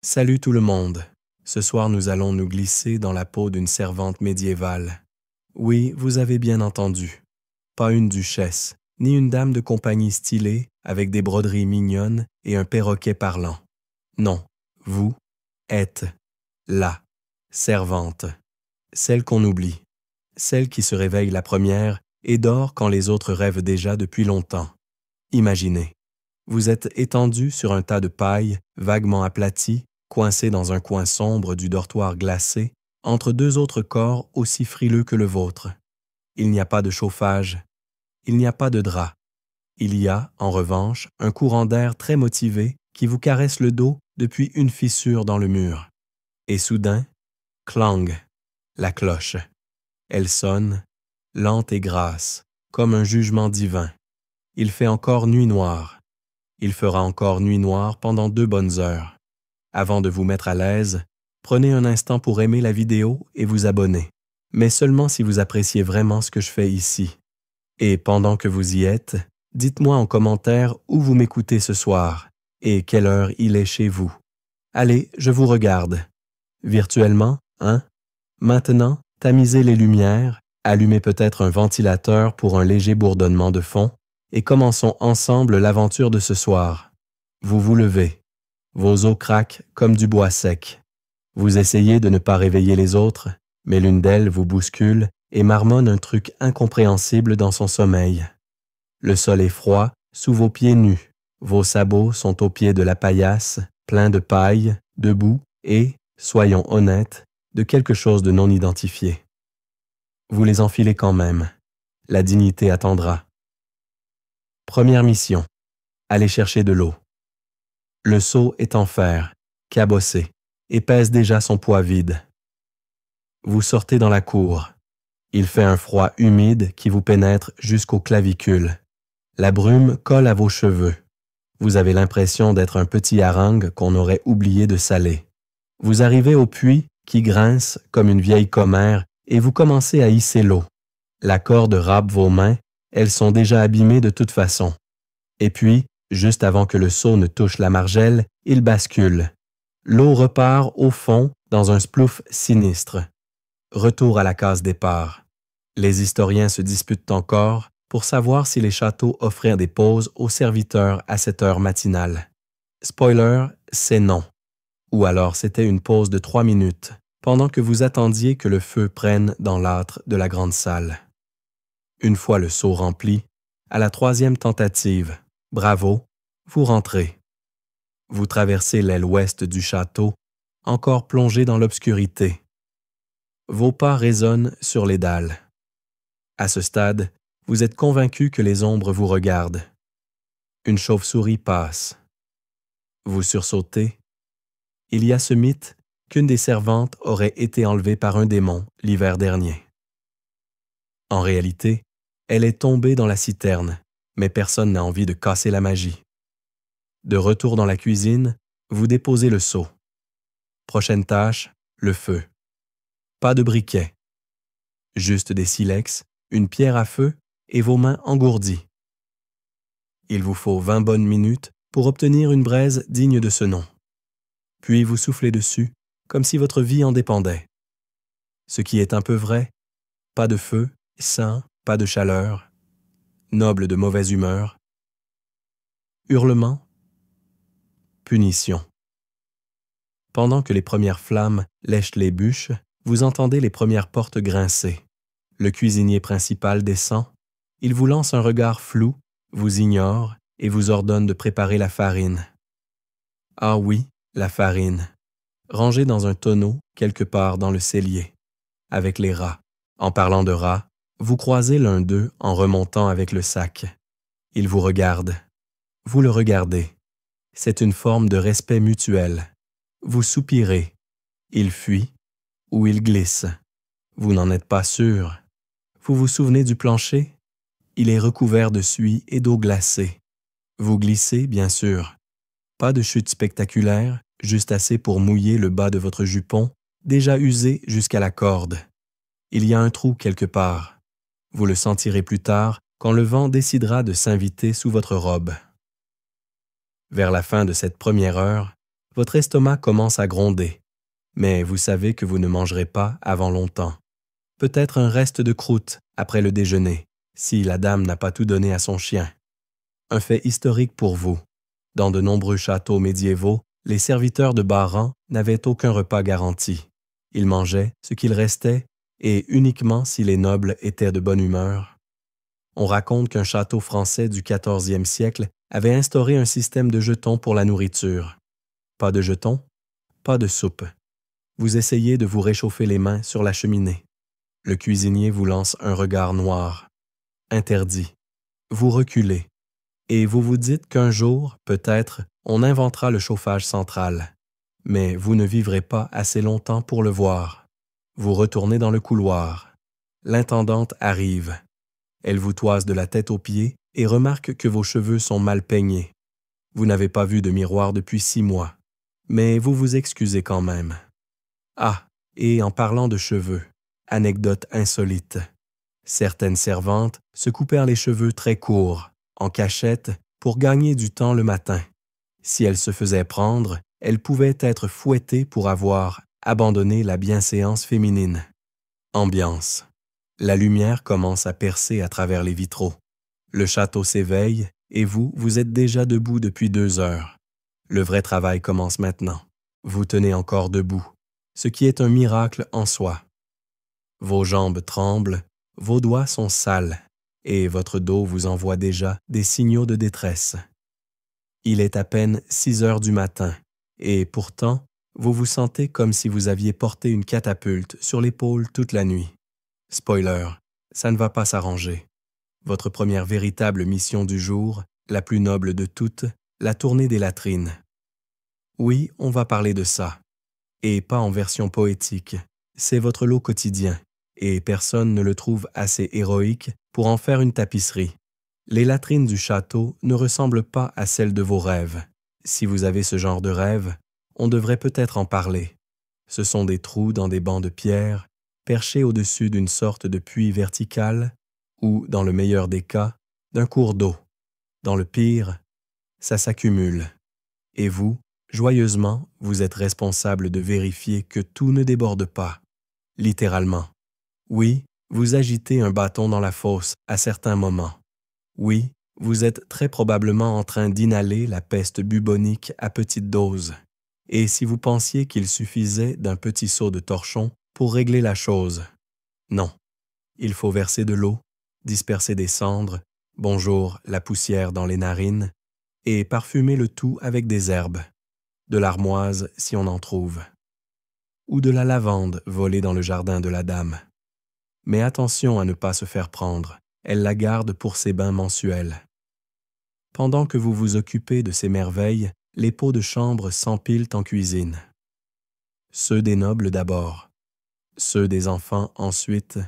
Salut tout le monde. Ce soir, nous allons nous glisser dans la peau d'une servante médiévale. Oui, vous avez bien entendu. Pas une duchesse, ni une dame de compagnie stylée avec des broderies mignonnes et un perroquet parlant. Non, vous êtes la servante, celle qu'on oublie, celle qui se réveille la première et dort quand les autres rêvent déjà depuis longtemps. Imaginez, vous êtes étendu sur un tas de paille vaguement aplati, coincé dans un coin sombre du dortoir glacé, entre deux autres corps aussi frileux que le vôtre. Il n'y a pas de chauffage, il n'y a pas de drap. Il y a, en revanche, un courant d'air très motivé qui vous caresse le dos depuis une fissure dans le mur. Et soudain, clang, la cloche. Elle sonne, lente et grasse, comme un jugement divin. Il fait encore nuit noire. Il fera encore nuit noire pendant 2 bonnes heures. Avant de vous mettre à l'aise, prenez un instant pour aimer la vidéo et vous abonner, mais seulement si vous appréciez vraiment ce que je fais ici. Et pendant que vous y êtes, dites-moi en commentaire où vous m'écoutez ce soir et quelle heure il est chez vous. Allez, je vous regarde. Virtuellement, hein? Maintenant, tamisez les lumières, allumez peut-être un ventilateur pour un léger bourdonnement de fond et commençons ensemble l'aventure de ce soir. Vous vous levez. Vos os craquent comme du bois sec. Vous essayez de ne pas réveiller les autres, mais l'une d'elles vous bouscule et marmonne un truc incompréhensible dans son sommeil. Le sol est froid, sous vos pieds nus. Vos sabots sont au pied de la paillasse, pleins de paille, de boue et, soyons honnêtes, de quelque chose de non identifié. Vous les enfilez quand même. La dignité attendra. Première mission. Aller chercher de l'eau. Le seau est en fer, cabossé, et pèse déjà son poids vide. Vous sortez dans la cour. Il fait un froid humide qui vous pénètre jusqu'aux clavicules. La brume colle à vos cheveux. Vous avez l'impression d'être un petit hareng qu'on aurait oublié de saler. Vous arrivez au puits qui grince comme une vieille commère et vous commencez à hisser l'eau. La corde râpe vos mains, elles sont déjà abîmées de toute façon. Et puis, juste avant que le seau ne touche la margelle, il bascule. L'eau repart au fond dans un splouf sinistre. Retour à la case départ. Les historiens se disputent encore pour savoir si les châteaux offrirent des pauses aux serviteurs à cette heure matinale. Spoiler, c'est non. Ou alors c'était une pause de 3 minutes, pendant que vous attendiez que le feu prenne dans l'âtre de la grande salle. Une fois le seau rempli, à la 3e tentative, bravo, vous rentrez. Vous traversez l'aile ouest du château, encore plongé dans l'obscurité. Vos pas résonnent sur les dalles. À ce stade, vous êtes convaincu que les ombres vous regardent. Une chauve-souris passe. Vous sursautez. Il y a ce mythe qu'une des servantes aurait été enlevée par un démon l'hiver dernier. En réalité, elle est tombée dans la citerne, mais personne n'a envie de casser la magie. De retour dans la cuisine, vous déposez le seau. Prochaine tâche, le feu. Pas de briquet. Juste des silex, une pierre à feu et vos mains engourdies. Il vous faut 20 bonnes minutes pour obtenir une braise digne de ce nom. Puis vous soufflez dessus, comme si votre vie en dépendait. Ce qui est un peu vrai, pas de feu, sain, pas de chaleur, noble de mauvaise humeur. Hurlement, punition. Pendant que les premières flammes lèchent les bûches, vous entendez les premières portes grincer. Le cuisinier principal descend. Il vous lance un regard flou, vous ignore et vous ordonne de préparer la farine. Ah oui, la farine. Rangée dans un tonneau quelque part dans le cellier, avec les rats. En parlant de rats, vous croisez l'un d'eux en remontant avec le sac. Il vous regarde. Vous le regardez. C'est une forme de respect mutuel. Vous soupirez. Il fuit ou il glisse. Vous n'en êtes pas sûr. Vous vous souvenez du plancher? Il est recouvert de suie et d'eau glacée. Vous glissez, bien sûr. Pas de chute spectaculaire, juste assez pour mouiller le bas de votre jupon, déjà usé jusqu'à la corde. Il y a un trou quelque part. Vous le sentirez plus tard quand le vent décidera de s'inviter sous votre robe. Vers la fin de cette première heure, Votre estomac commence à gronder, mais vous savez que vous ne mangerez pas avant longtemps. Peut-être un reste de croûte après le déjeuner, si la dame n'a pas tout donné à son chien. Un fait historique pour vous. Dans de nombreux châteaux médiévaux, les serviteurs de bas rang n'avaient aucun repas garanti. Ils mangeaient ce qu'il restait et uniquement si les nobles étaient de bonne humeur. On raconte qu'un château français du 14e siècle avait instauré un système de jetons pour la nourriture. Pas de jetons, pas de soupe. Vous essayez de vous réchauffer les mains sur la cheminée. Le cuisinier vous lance un regard noir. Interdit. Vous reculez. Et vous vous dites qu'un jour, peut-être, on inventera le chauffage central. Mais vous ne vivrez pas assez longtemps pour le voir. Vous retournez dans le couloir. L'intendante arrive. Elle vous toise de la tête aux pieds et remarque que vos cheveux sont mal peignés. Vous n'avez pas vu de miroir depuis 6 mois. Mais vous vous excusez quand même. Ah, et en parlant de cheveux, anecdote insolite. Certaines servantes se coupèrent les cheveux très courts, en cachette, pour gagner du temps le matin. Si elles se faisaient prendre, elles pouvaient être fouettées pour avoir abandonné la bienséance féminine. Ambiance. La lumière commence à percer à travers les vitraux. Le château s'éveille et vous êtes déjà debout depuis 2 heures. Le vrai travail commence maintenant. Vous tenez encore debout, ce qui est un miracle en soi. Vos jambes tremblent, vos doigts sont sales et votre dos vous envoie déjà des signaux de détresse. Il est à peine 6 heures du matin et pourtant, vous vous sentez comme si vous aviez porté une catapulte sur l'épaule toute la nuit. Spoiler, ça ne va pas s'arranger. Votre première véritable mission du jour, la plus noble de toutes, la tournée des latrines. Oui, on va parler de ça. Et pas en version poétique. C'est votre lot quotidien, et personne ne le trouve assez héroïque pour en faire une tapisserie. Les latrines du château ne ressemblent pas à celles de vos rêves. Si vous avez ce genre de rêve, on devrait peut-être en parler. Ce sont des trous dans des bancs de pierre, perchés au-dessus d'une sorte de puits vertical, ou, dans le meilleur des cas, d'un cours d'eau. Dans le pire, ça s'accumule. Et vous, joyeusement, vous êtes responsable de vérifier que tout ne déborde pas. Littéralement. Oui, vous agitez un bâton dans la fosse à certains moments. Oui, vous êtes très probablement en train d'inhaler la peste bubonique à petite dose. Et si vous pensiez qu'il suffisait d'un petit seau de torchon pour régler la chose, non. Il faut verser de l'eau, disperser des cendres, bonjour la poussière dans les narines, et parfumer le tout avec des herbes, de l'armoise si on en trouve, ou de la lavande volée dans le jardin de la dame. Mais attention à ne pas se faire prendre, elle la garde pour ses bains mensuels. Pendant que vous vous occupez de ces merveilles, les pots de chambre s'empilent en cuisine. Ceux des nobles d'abord, ceux des enfants ensuite,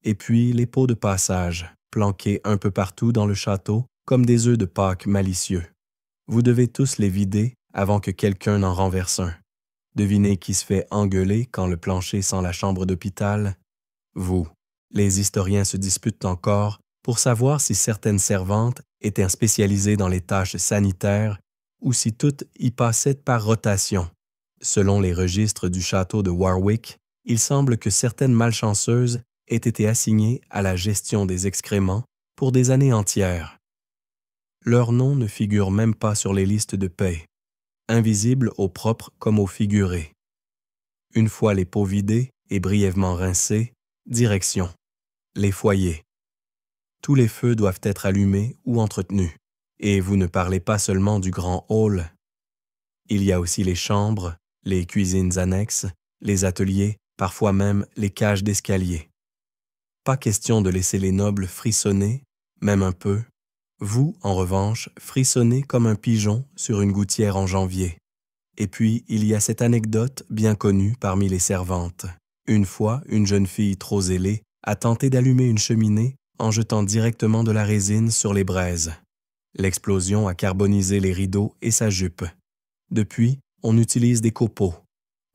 et puis les pots de passage, planqués un peu partout dans le château comme des œufs de Pâques malicieux. Vous devez tous les vider avant que quelqu'un n'en renverse un. Devinez qui se fait engueuler quand le plancher sent la chambre d'hôpital? Vous. Les historiens se disputent encore pour savoir si certaines servantes étaient spécialisées dans les tâches sanitaires ou si toutes y passaient par rotation. Selon les registres du château de Warwick, il semble que certaines malchanceuses aient été assignées à la gestion des excréments pour des années entières. Leurs noms ne figurent même pas sur les listes de paie, invisibles au propre comme au figuré. Une fois les pots vidés et brièvement rincés, direction. Les foyers. Tous les feux doivent être allumés ou entretenus, et vous ne parlez pas seulement du grand hall. Il y a aussi les chambres, les cuisines annexes, les ateliers, parfois même les cages d'escalier. Pas question de laisser les nobles frissonner, même un peu. Vous, en revanche, frissonnez comme un pigeon sur une gouttière en janvier. Et puis, il y a cette anecdote bien connue parmi les servantes. Une fois, une jeune fille trop zélée a tenté d'allumer une cheminée en jetant directement de la résine sur les braises. L'explosion a carbonisé les rideaux et sa jupe. Depuis, on utilise des copeaux.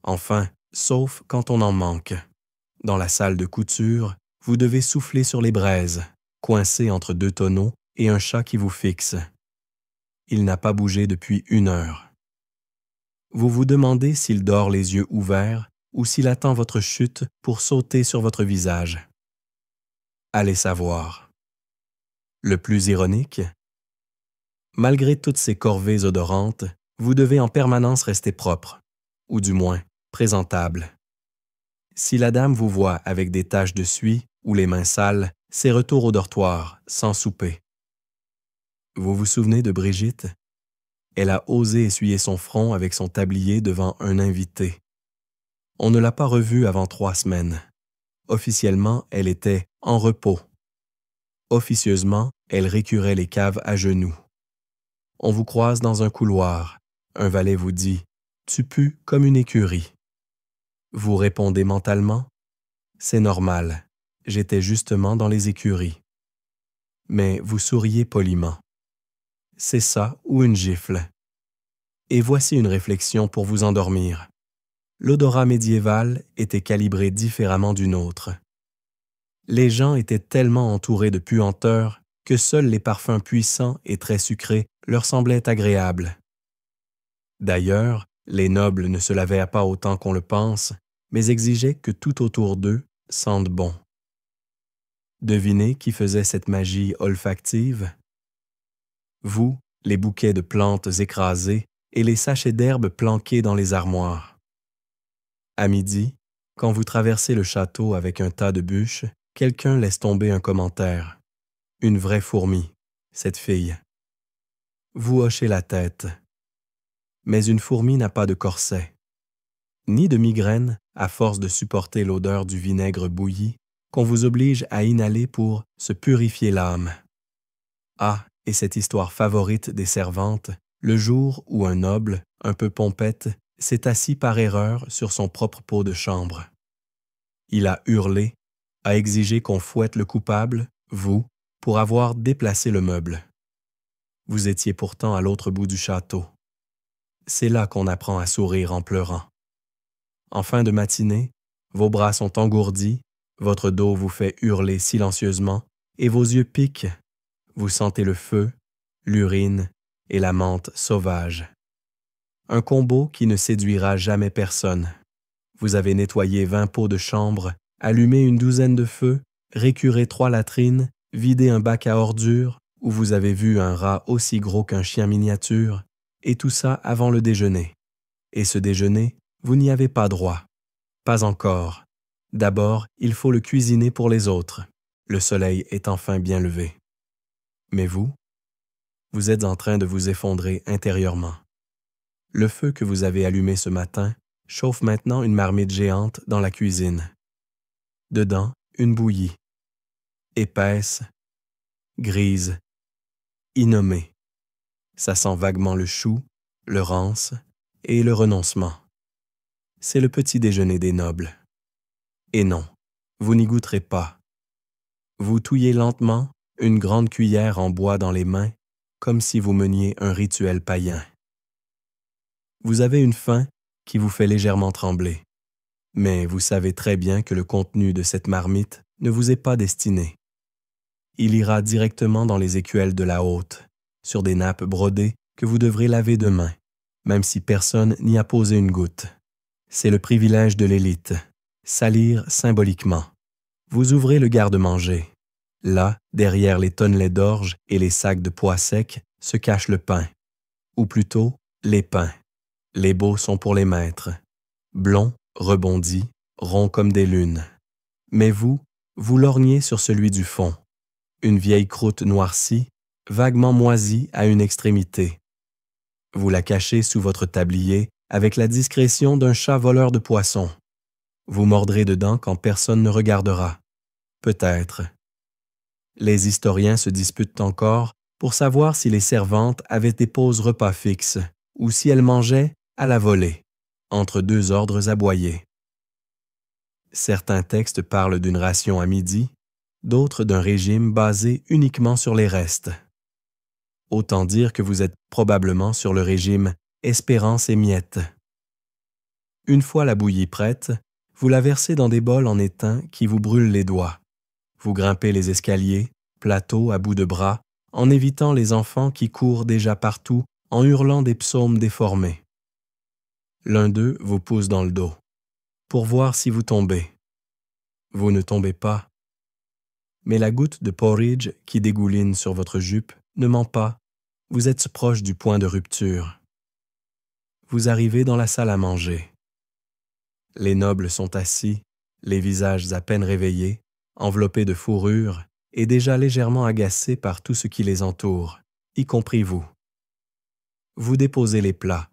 Enfin, sauf quand on en manque. Dans la salle de couture, vous devez souffler sur les braises, coincé entre 2 tonneaux et un chat qui vous fixe. Il n'a pas bougé depuis 1 heure. Vous vous demandez s'il dort les yeux ouverts ou s'il attend votre chute pour sauter sur votre visage. Allez savoir. Le plus ironique, malgré toutes ces corvées odorantes, vous devez en permanence rester propre, ou du moins présentable. Si la dame vous voit avec des taches de suie ou les mains sales, c'est retour au dortoir, sans souper. Vous vous souvenez de Brigitte? Elle a osé essuyer son front avec son tablier devant un invité. On ne l'a pas revue avant 3 semaines. Officiellement, elle était en repos. Officieusement, elle récurait les caves à genoux. On vous croise dans un couloir. Un valet vous dit « Tu pues comme une écurie ». Vous répondez mentalement « C'est normal, j'étais justement dans les écuries ». Mais vous souriez poliment. C'est ça ou une gifle. Et voici une réflexion pour vous endormir. L'odorat médiéval était calibré différemment du nôtre. Les gens étaient tellement entourés de puanteurs que seuls les parfums puissants et très sucrés leur semblaient agréables. D'ailleurs, les nobles ne se lavaient pas autant qu'on le pense, mais exigeaient que tout autour d'eux sente bon. Devinez qui faisait cette magie olfactive? Vous, les bouquets de plantes écrasés et les sachets d'herbes planqués dans les armoires. À midi, quand vous traversez le château avec un tas de bûches, quelqu'un laisse tomber un commentaire. Une vraie fourmi, cette fille. Vous hochez la tête. Mais une fourmi n'a pas de corset. Ni de migraine, à force de supporter l'odeur du vinaigre bouilli, qu'on vous oblige à inhaler pour se purifier l'âme. Ah, et cette histoire favorite des servantes, le jour où un noble, un peu pompette, s'est assis par erreur sur son propre pot de chambre. Il a hurlé, a exigé qu'on fouette le coupable, vous, pour avoir déplacé le meuble. Vous étiez pourtant à l'autre bout du château. C'est là qu'on apprend à sourire en pleurant. En fin de matinée, vos bras sont engourdis, votre dos vous fait hurler silencieusement et vos yeux piquent. Vous sentez le feu, l'urine et la menthe sauvage. Un combo qui ne séduira jamais personne. Vous avez nettoyé 20 pots de chambre, allumé une 12aine de feux, récuré 3 latrines, vidé un bac à ordures où vous avez vu un rat aussi gros qu'un chien miniature, et tout ça avant le déjeuner. Et ce déjeuner, vous n'y avez pas droit. Pas encore. D'abord, il faut le cuisiner pour les autres. Le soleil est enfin bien levé. Mais vous êtes en train de vous effondrer intérieurement. Le feu que vous avez allumé ce matin chauffe maintenant une marmite géante dans la cuisine. Dedans, une bouillie. Épaisse, grise, innommée. Ça sent vaguement le chou, le rance et le renoncement. C'est le petit déjeuner des nobles. Et non, vous n'y goûterez pas. Vous touillez lentement une grande cuillère en bois dans les mains, comme si vous meniez un rituel païen. Vous avez une faim qui vous fait légèrement trembler, mais vous savez très bien que le contenu de cette marmite ne vous est pas destiné. Il ira directement dans les écuelles de la haute, sur des nappes brodées que vous devrez laver demain, même si personne n'y a posé une goutte. C'est le privilège de l'élite, salir symboliquement. Vous ouvrez le garde-manger. Là, derrière les tonnelets d'orge et les sacs de pois secs, se cache le pain. Ou plutôt, les pains. Les beaux sont pour les maîtres. Blonds, rebondis, ronds comme des lunes. Mais vous lorgnez sur celui du fond. Une vieille croûte noircie, vaguement moisie à une extrémité. Vous la cachez sous votre tablier avec la discrétion d'un chat voleur de poissons. Vous mordrez dedans quand personne ne regardera. Peut-être. Les historiens se disputent encore pour savoir si les servantes avaient des pauses repas fixes ou si elles mangeaient à la volée, entre 2 ordres aboyés. Certains textes parlent d'une ration à midi, d'autres d'un régime basé uniquement sur les restes. Autant dire que vous êtes probablement sur le régime espérance et miettes. Une fois la bouillie prête, vous la versez dans des bols en étain qui vous brûlent les doigts. Vous grimpez les escaliers, plateaux à bout de bras, en évitant les enfants qui courent déjà partout en hurlant des psaumes déformés. L'un d'eux vous pousse dans le dos, pour voir si vous tombez. Vous ne tombez pas. Mais la goutte de porridge qui dégouline sur votre jupe ne ment pas. Vous êtes proche du point de rupture. Vous arrivez dans la salle à manger. Les nobles sont assis, les visages à peine réveillés, enveloppés de fourrure et déjà légèrement agacés par tout ce qui les entoure, y compris vous. Vous déposez les plats.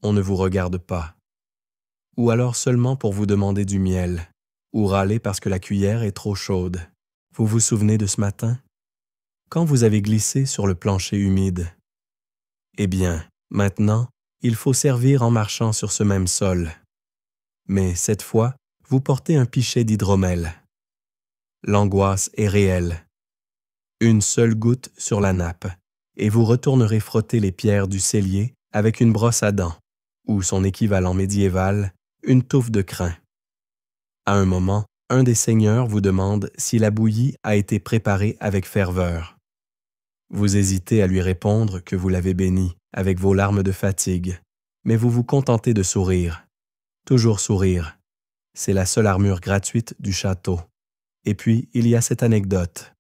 On ne vous regarde pas. Ou alors seulement pour vous demander du miel, ou râler parce que la cuillère est trop chaude. Vous vous souvenez de ce matin? Quand vous avez glissé sur le plancher humide? Eh bien, maintenant, il faut servir en marchant sur ce même sol. Mais cette fois, vous portez un pichet d'hydromel. L'angoisse est réelle. Une seule goutte sur la nappe, et vous retournerez frotter les pierres du cellier avec une brosse à dents, ou son équivalent médiéval, une touffe de crin. À un moment, un des seigneurs vous demande si la bouillie a été préparée avec ferveur. Vous hésitez à lui répondre que vous l'avez bénie avec vos larmes de fatigue, mais vous vous contentez de sourire. Toujours sourire. C'est la seule armure gratuite du château. Et puis, il y a cette anecdote.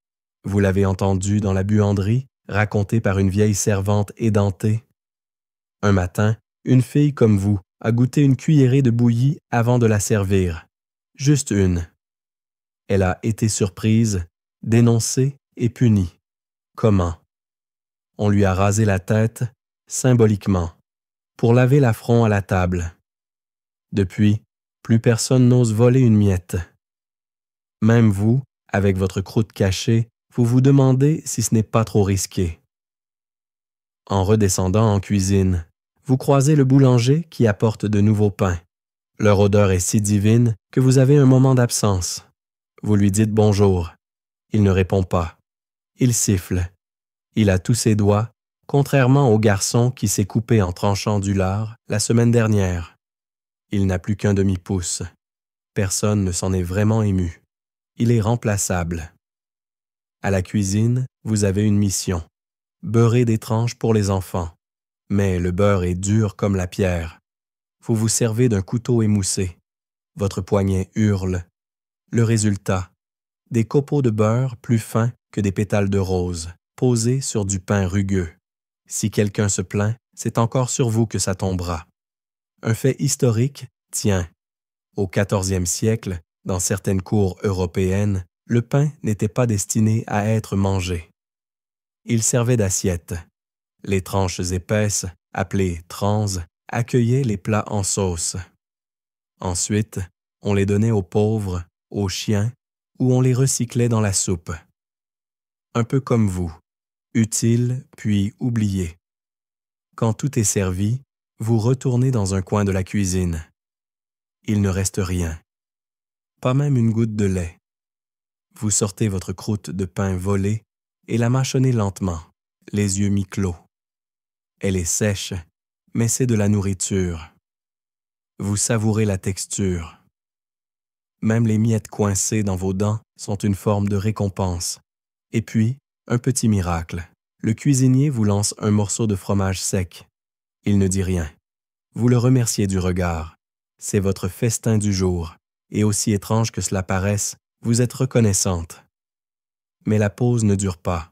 Vous l'avez entendue dans la buanderie, racontée par une vieille servante édentée. Un matin, une fille comme vous a goûté une cuillerée de bouillie avant de la servir. Juste une. Elle a été surprise, dénoncée et punie. Comment? On lui a rasé la tête, symboliquement, pour laver l'affront à la table. Depuis, plus personne n'ose voler une miette. Même vous, avec votre croûte cachée, vous vous demandez si ce n'est pas trop risqué. En redescendant en cuisine, vous croisez le boulanger qui apporte de nouveaux pains. Leur odeur est si divine que vous avez un moment d'absence. Vous lui dites bonjour. Il ne répond pas. Il siffle. Il a tous ses doigts, contrairement au garçon qui s'est coupé en tranchant du lard la semaine dernière. Il n'a plus qu'un demi-pouce. Personne ne s'en est vraiment ému. Il est remplaçable. À la cuisine, vous avez une mission. Beurrer des tranches pour les enfants. Mais le beurre est dur comme la pierre. Vous vous servez d'un couteau émoussé. Votre poignet hurle. Le résultat, des copeaux de beurre plus fins que des pétales de rose, posés sur du pain rugueux. Si quelqu'un se plaint, c'est encore sur vous que ça tombera. Un fait historique tient. Au XIVe siècle, dans certaines cours européennes, le pain n'était pas destiné à être mangé. Il servait d'assiette. Les tranches épaisses, appelées transes, accueillaient les plats en sauce. Ensuite, on les donnait aux pauvres, aux chiens, ou on les recyclait dans la soupe. Un peu comme vous, utile puis oublié. Quand tout est servi, vous retournez dans un coin de la cuisine. Il ne reste rien. Pas même une goutte de lait. Vous sortez votre croûte de pain volée et la mâchonnez lentement, les yeux mi-clos. Elle est sèche, mais c'est de la nourriture. Vous savourez la texture. Même les miettes coincées dans vos dents sont une forme de récompense. Et puis, un petit miracle. Le cuisinier vous lance un morceau de fromage sec. Il ne dit rien. Vous le remerciez du regard. C'est votre festin du jour. Et aussi étrange que cela paraisse, vous êtes reconnaissante. Mais la pause ne dure pas.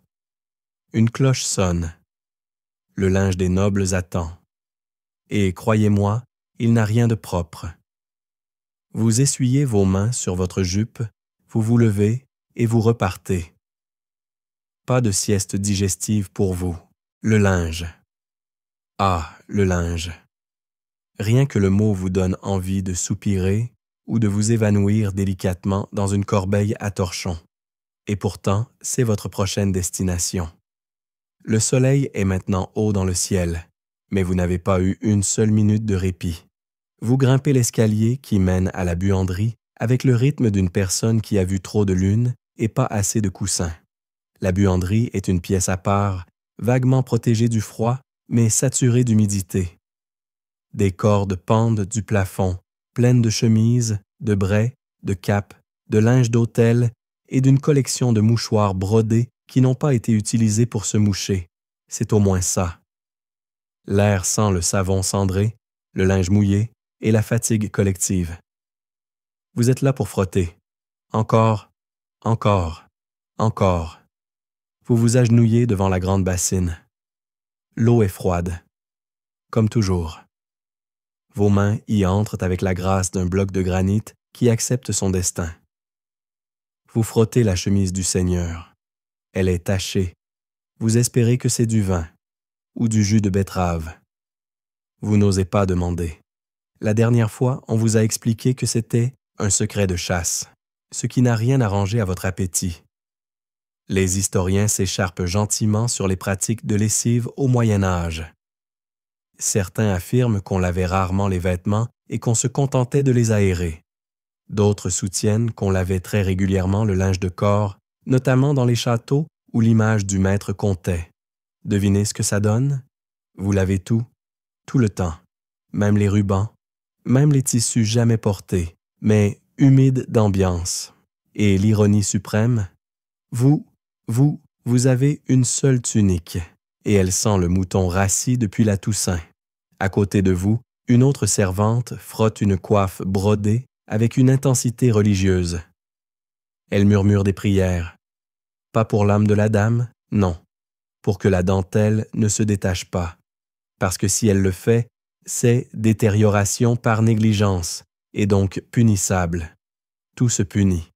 Une cloche sonne. Le linge des nobles attend. Et croyez-moi, il n'a rien de propre. Vous essuyez vos mains sur votre jupe, vous vous levez et vous repartez. Pas de sieste digestive pour vous. Le linge. Ah, le linge. Rien que le mot vous donne envie de soupirer ou de vous évanouir délicatement dans une corbeille à torchons. Et pourtant, c'est votre prochaine destination. Le soleil est maintenant haut dans le ciel, mais vous n'avez pas eu une seule minute de répit. Vous grimpez l'escalier qui mène à la buanderie avec le rythme d'une personne qui a vu trop de lune et pas assez de coussins. La buanderie est une pièce à part, vaguement protégée du froid, mais saturée d'humidité. Des cordes pendent du plafond, pleines de chemises, de braies, de capes, de linge d'autel et d'une collection de mouchoirs brodés qui n'ont pas été utilisés pour se moucher. C'est au moins ça. L'air sent le savon cendré, le linge mouillé et la fatigue collective. Vous êtes là pour frotter. Encore, encore, encore. Vous vous agenouillez devant la grande bassine. L'eau est froide, comme toujours. Vos mains y entrent avec la grâce d'un bloc de granit qui accepte son destin. Vous frottez la chemise du Seigneur. Elle est tachée. Vous espérez que c'est du vin ou du jus de betterave. Vous n'osez pas demander. La dernière fois, on vous a expliqué que c'était un secret de chasse, ce qui n'a rien arrangé à votre appétit. Les historiens s'écharpent gentiment sur les pratiques de lessive au Moyen Âge. Certains affirment qu'on lavait rarement les vêtements et qu'on se contentait de les aérer. D'autres soutiennent qu'on lavait très régulièrement le linge de corps, notamment dans les châteaux où l'image du maître comptait. Devinez ce que ça donne? Vous lavez tout le temps, même les rubans, même les tissus jamais portés, mais humides d'ambiance. Et l'ironie suprême, vous avez une seule tunique, et elle sent le mouton rassis depuis la Toussaint. À côté de vous, une autre servante frotte une coiffe brodée avec une intensité religieuse. Elle murmure des prières. Pas pour l'âme de la dame, non, pour que la dentelle ne se détache pas. Parce que si elle le fait, c'est détérioration par négligence, et donc punissable. Tout se punit.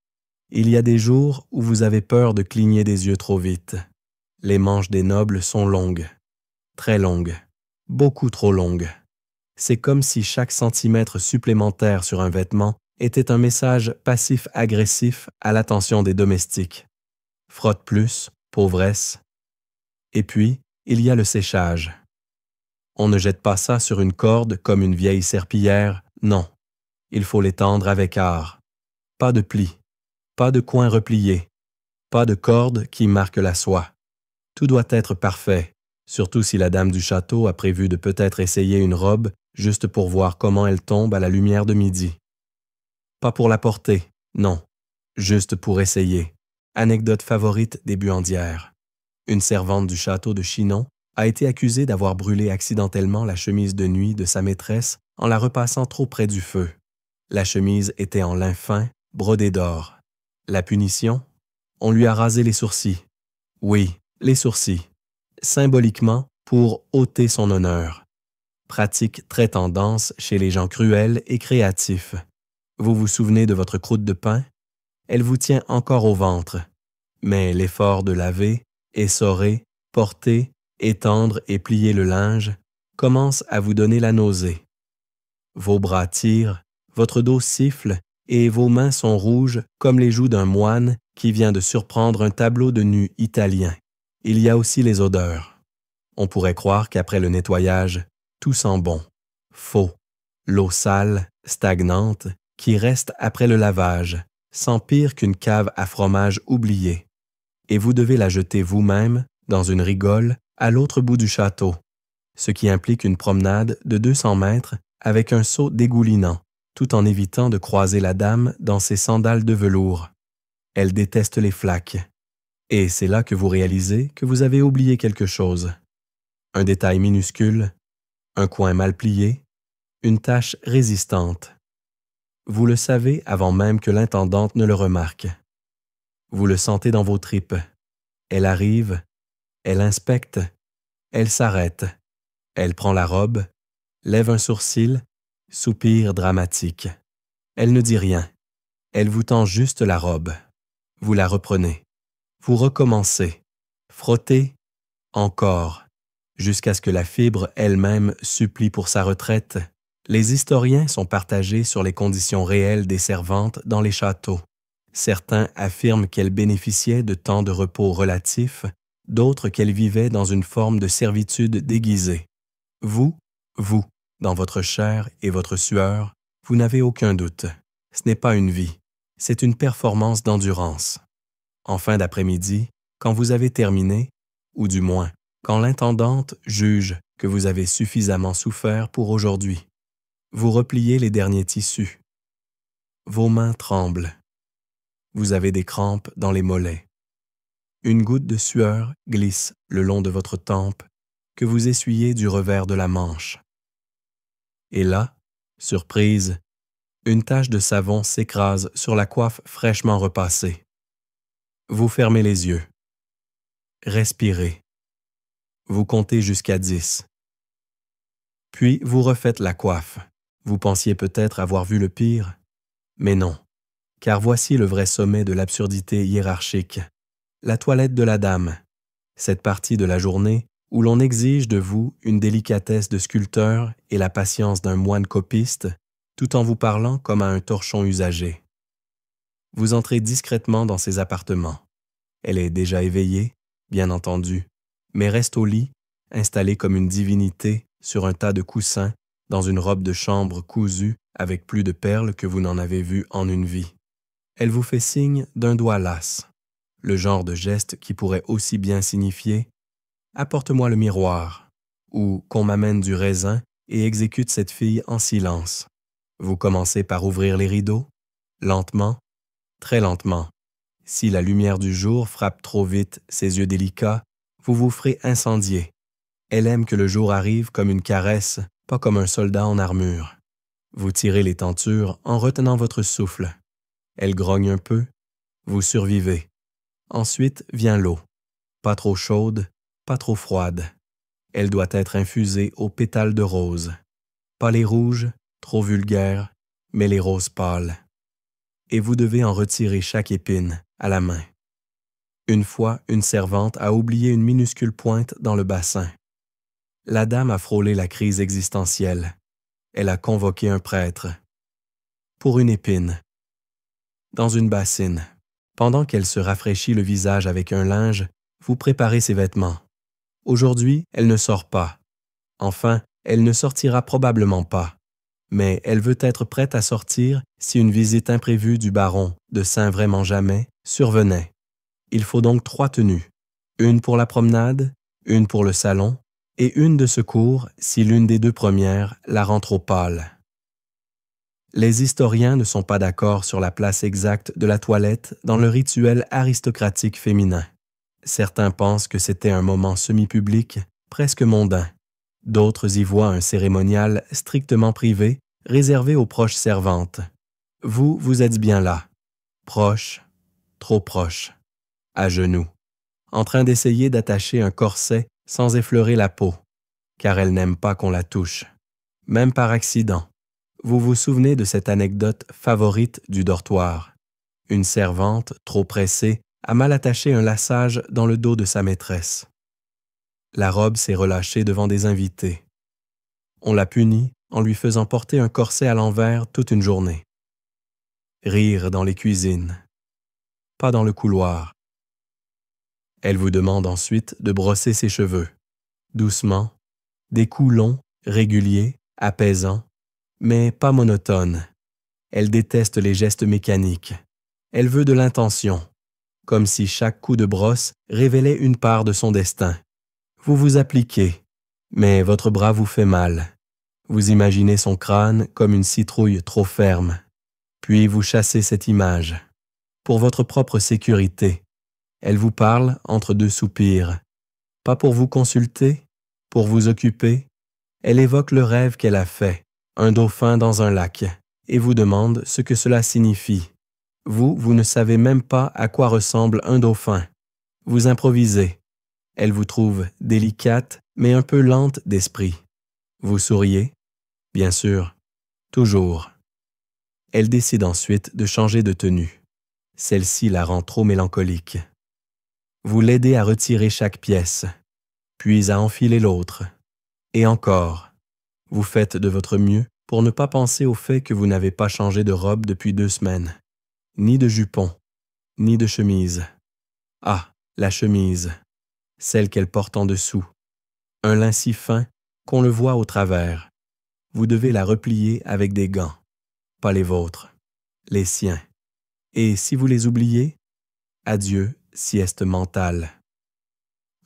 Il y a des jours où vous avez peur de cligner des yeux trop vite. Les manches des nobles sont longues, très longues, beaucoup trop longues. C'est comme si chaque centimètre supplémentaire sur un vêtement était un message passif-agressif à l'attention des domestiques. Frotte plus, pauvresse. Et puis, il y a le séchage. On ne jette pas ça sur une corde comme une vieille serpillière, non. Il faut l'étendre avec art. Pas de plis, pas de coins repliés, pas de corde qui marque la soie. Tout doit être parfait, surtout si la dame du château a prévu de peut-être essayer une robe juste pour voir comment elle tombe à la lumière de midi. Pas pour la porter, non, juste pour essayer. Anecdote favorite des buandières. Une servante du château de Chinon a été accusée d'avoir brûlé accidentellement la chemise de nuit de sa maîtresse en la repassant trop près du feu. La chemise était en lin fin, brodée d'or. La punition? On lui a rasé les sourcils. Oui, les sourcils. Symboliquement, pour ôter son honneur. Pratique très tendance chez les gens cruels et créatifs. Vous vous souvenez de votre croûte de pain? Elle vous tient encore au ventre. Mais l'effort de laver, essorer, porter, étendre et plier le linge commence à vous donner la nausée. Vos bras tirent, votre dos siffle et vos mains sont rouges comme les joues d'un moine qui vient de surprendre un tableau de nu italien. Il y a aussi les odeurs. On pourrait croire qu'après le nettoyage, tout sent bon. Faux. L'eau sale, stagnante, qui reste après le lavage, sent pire qu'une cave à fromage oubliée. Et vous devez la jeter vous-même, dans une rigole, à l'autre bout du château, ce qui implique une promenade de 200 mètres avec un seau dégoulinant, tout en évitant de croiser la dame dans ses sandales de velours. Elle déteste les flaques. Et c'est là que vous réalisez que vous avez oublié quelque chose. Un détail minuscule, un coin mal plié, une tache résistante. Vous le savez avant même que l'intendante ne le remarque. Vous le sentez dans vos tripes. Elle arrive, elle inspecte, elle s'arrête, elle prend la robe, lève un sourcil, soupir dramatique. Elle ne dit rien. Elle vous tend juste la robe. Vous la reprenez. Vous recommencez. Frottez, encore, jusqu'à ce que la fibre elle-même supplie pour sa retraite. Les historiens sont partagés sur les conditions réelles des servantes dans les châteaux. Certains affirment qu'elles bénéficiaient de temps de repos relatifs, d'autres qu'elles vivaient dans une forme de servitude déguisée. Vous, dans votre chair et votre sueur, vous n'avez aucun doute. Ce n'est pas une vie, c'est une performance d'endurance. En fin d'après-midi, quand vous avez terminé, ou du moins, quand l'intendante juge que vous avez suffisamment souffert pour aujourd'hui, vous repliez les derniers tissus. Vos mains tremblent. Vous avez des crampes dans les mollets. Une goutte de sueur glisse le long de votre tempe que vous essuyez du revers de la manche. Et là, Surprise, une tache de savon s'écrase sur la coiffe fraîchement repassée. Vous fermez les yeux. Respirez. Vous comptez jusqu'à 10. Puis vous refaites la coiffe. Vous pensiez peut-être avoir vu le pire, mais non, car voici le vrai sommet de l'absurdité hiérarchique. La toilette de la dame, cette partie de la journée où l'on exige de vous une délicatesse de sculpteur et la patience d'un moine copiste, tout en vous parlant comme à un torchon usagé. Vous entrez discrètement dans ses appartements. Elle est déjà éveillée, bien entendu, mais reste au lit, installée comme une divinité sur un tas de coussins, dans une robe de chambre cousue avec plus de perles que vous n'en avez vu en une vie. Elle vous fait signe d'un doigt las, le genre de geste qui pourrait aussi bien signifier « Apporte-moi le miroir » ou « Qu'on m'amène du raisin » et exécute cette fille en silence. Vous commencez par ouvrir les rideaux, lentement, très lentement. Si la lumière du jour frappe trop vite ses yeux délicats, vous vous ferez incendier. Elle aime que le jour arrive comme une caresse, pas comme un soldat en armure. Vous tirez les tentures en retenant votre souffle. Elle grogne un peu, vous survivez. Ensuite vient l'eau. Pas trop chaude, pas trop froide. Elle doit être infusée aux pétales de rose. Pas les rouges, trop vulgaires, mais les roses pâles. Et vous devez en retirer chaque épine, à la main. Une fois, une servante a oublié une minuscule pointe dans le bassin. La dame a frôlé la crise existentielle. Elle a convoqué un prêtre. Pour une épine. Dans une bassine. Pendant qu'elle se rafraîchit le visage avec un linge, vous préparez ses vêtements. Aujourd'hui, elle ne sort pas. Enfin, elle ne sortira probablement pas. Mais elle veut être prête à sortir si une visite imprévue du baron de Saint-Vraiment-Jamais survenait. Il faut donc 3 tenues. Une pour la promenade, une pour le salon, et une de secours si l'une des 2 premières la rend trop pâle. Les historiens ne sont pas d'accord sur la place exacte de la toilette dans le rituel aristocratique féminin. Certains pensent que c'était un moment semi-public, presque mondain. D'autres y voient un cérémonial strictement privé, réservé aux proches servantes. Vous, vous êtes bien là. Proche, trop proche. À genoux. En train d'essayer d'attacher un corset sans effleurer la peau, car elle n'aime pas qu'on la touche. Même par accident. Vous vous souvenez de cette anecdote favorite du dortoir. Une servante, trop pressée, a mal attaché un laçage dans le dos de sa maîtresse. La robe s'est relâchée devant des invités. On l'a punie en lui faisant porter un corset à l'envers toute une journée. Rire dans les cuisines. Pas dans le couloir. Elle vous demande ensuite de brosser ses cheveux. Doucement, des coups longs, réguliers, apaisants, mais pas monotones. Elle déteste les gestes mécaniques. Elle veut de l'intention, comme si chaque coup de brosse révélait une part de son destin. Vous vous appliquez, mais votre bras vous fait mal. Vous imaginez son crâne comme une citrouille trop ferme. Puis vous chassez cette image. Pour votre propre sécurité. Elle vous parle entre 2 soupirs. Pas pour vous consulter, pour vous occuper. Elle évoque le rêve qu'elle a fait, un dauphin dans un lac, et vous demande ce que cela signifie. Vous ne savez même pas à quoi ressemble un dauphin. Vous improvisez. Elle vous trouve délicate, mais un peu lente d'esprit. Vous souriez. Bien sûr. Toujours. Elle décide ensuite de changer de tenue. Celle-ci la rend trop mélancolique. Vous l'aidez à retirer chaque pièce, puis à enfiler l'autre. Et encore. Vous faites de votre mieux pour ne pas penser au fait que vous n'avez pas changé de robe depuis 2 semaines. Ni de jupon, ni de chemise. Ah, la chemise. Celle qu'elle porte en dessous. Un lin si fin qu'on le voit au travers. Vous devez la replier avec des gants. Pas les vôtres, les siens. Et si vous les oubliez, adieu, sieste mentale.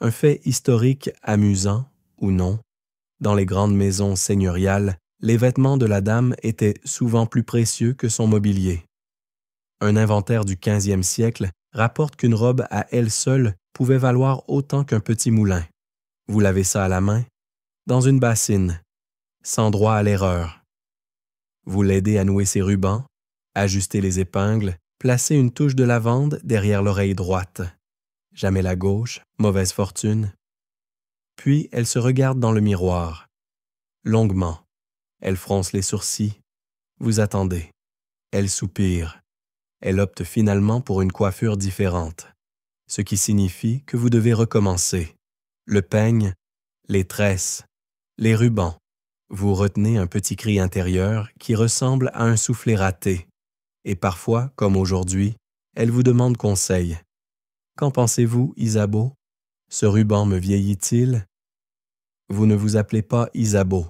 Un fait historique amusant, ou non, dans les grandes maisons seigneuriales, les vêtements de la dame étaient souvent plus précieux que son mobilier. Un inventaire du 15e siècle rapporte qu'une robe à elle seule pouvait valoir autant qu'un petit moulin. Vous lavez ça à la main, dans une bassine, sans droit à l'erreur. Vous l'aidez à nouer ses rubans, ajustez les épingles, placez une touche de lavande derrière l'oreille droite. Jamais la gauche, mauvaise fortune. Puis elle se regarde dans le miroir. Longuement. Elle fronce les sourcils. Vous attendez. Elle soupire. Elle opte finalement pour une coiffure différente, ce qui signifie que vous devez recommencer. Le peigne, les tresses, les rubans. Vous retenez un petit cri intérieur qui ressemble à un soufflet raté. Et parfois, comme aujourd'hui, elle vous demande conseil. Qu'en pensez-vous, Isabeau? Ce ruban me vieillit-il? Vous ne vous appelez pas Isabeau,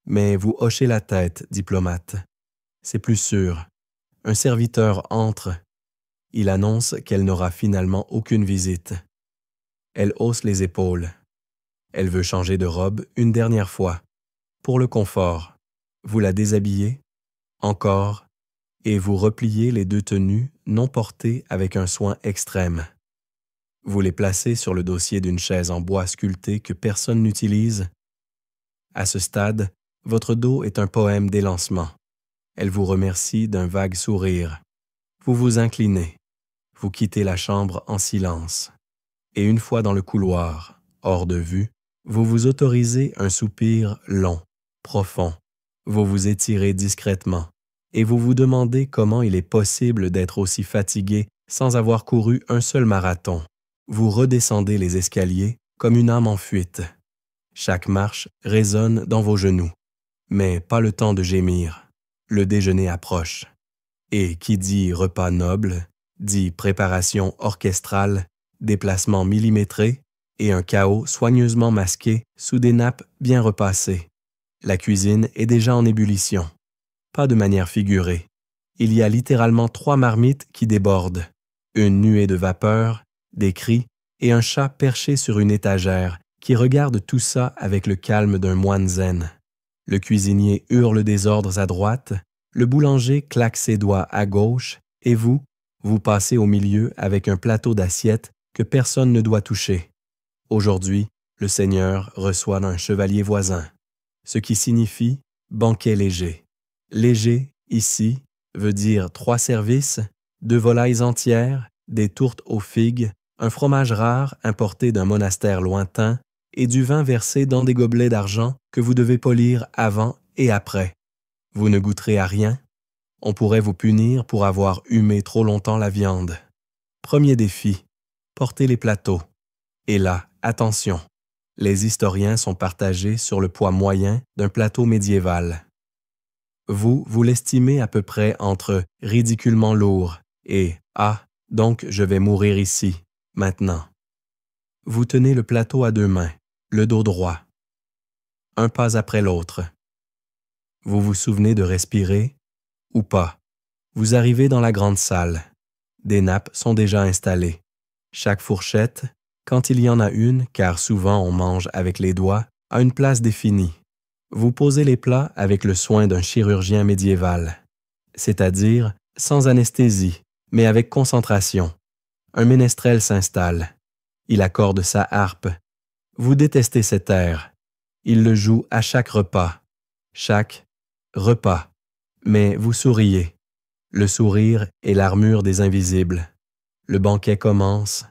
mais vous hochez la tête, diplomate. C'est plus sûr. Un serviteur entre. Il annonce qu'elle n'aura finalement aucune visite. Elle hausse les épaules. Elle veut changer de robe une dernière fois. Pour le confort, vous la déshabillez, encore, et vous repliez les deux tenues non portées avec un soin extrême. Vous les placez sur le dossier d'une chaise en bois sculpté que personne n'utilise. À ce stade, votre dos est un poème d'élancement. Elle vous remercie d'un vague sourire. Vous vous inclinez. Vous quittez la chambre en silence. Et une fois dans le couloir, hors de vue, vous vous autorisez un soupir long, profond. Vous vous étirez discrètement et vous vous demandez comment il est possible d'être aussi fatigué sans avoir couru un seul marathon. Vous redescendez les escaliers comme une âme en fuite. Chaque marche résonne dans vos genoux. Mais pas le temps de gémir. Le déjeuner approche. Et qui dit repas noble, dit préparation orchestrale, déplacement millimétré et un chaos soigneusement masqué sous des nappes bien repassées. La cuisine est déjà en ébullition. Pas de manière figurée. Il y a littéralement 3 marmites qui débordent. Une nuée de vapeur, des cris et un chat perché sur une étagère qui regarde tout ça avec le calme d'un moine zen. Le cuisinier hurle des ordres à droite, le boulanger claque ses doigts à gauche et vous passez au milieu avec un plateau d'assiettes que personne ne doit toucher. Aujourd'hui, le Seigneur reçoit d'un chevalier voisin, ce qui signifie banquet léger. Léger, ici, veut dire 3 services, 2 volailles entières, des tourtes aux figues, un fromage rare importé d'un monastère lointain et du vin versé dans des gobelets d'argent que vous devez polir avant et après. Vous ne goûterez à rien. On pourrait vous punir pour avoir humé trop longtemps la viande. Premier défi, portez les plateaux. Et là, attention, les historiens sont partagés sur le poids moyen d'un plateau médiéval. Vous l'estimez à peu près entre ridiculement lourd et « Ah, donc je vais mourir ici, maintenant ». Vous tenez le plateau à 2 mains, le dos droit, un pas après l'autre. Vous vous souvenez de respirer ou pas. Vous arrivez dans la grande salle. Des nappes sont déjà installées. Chaque fourchette, quand il y en a une, car souvent on mange avec les doigts, a une place définie. Vous posez les plats avec le soin d'un chirurgien médiéval, c'est-à-dire sans anesthésie, mais avec concentration. Un ménestrel s'installe. Il accorde sa harpe. Vous détestez cet air. Il le joue à chaque repas. Chaque repas. Mais vous souriez. Le sourire est l'armure des invisibles. Le banquet commence.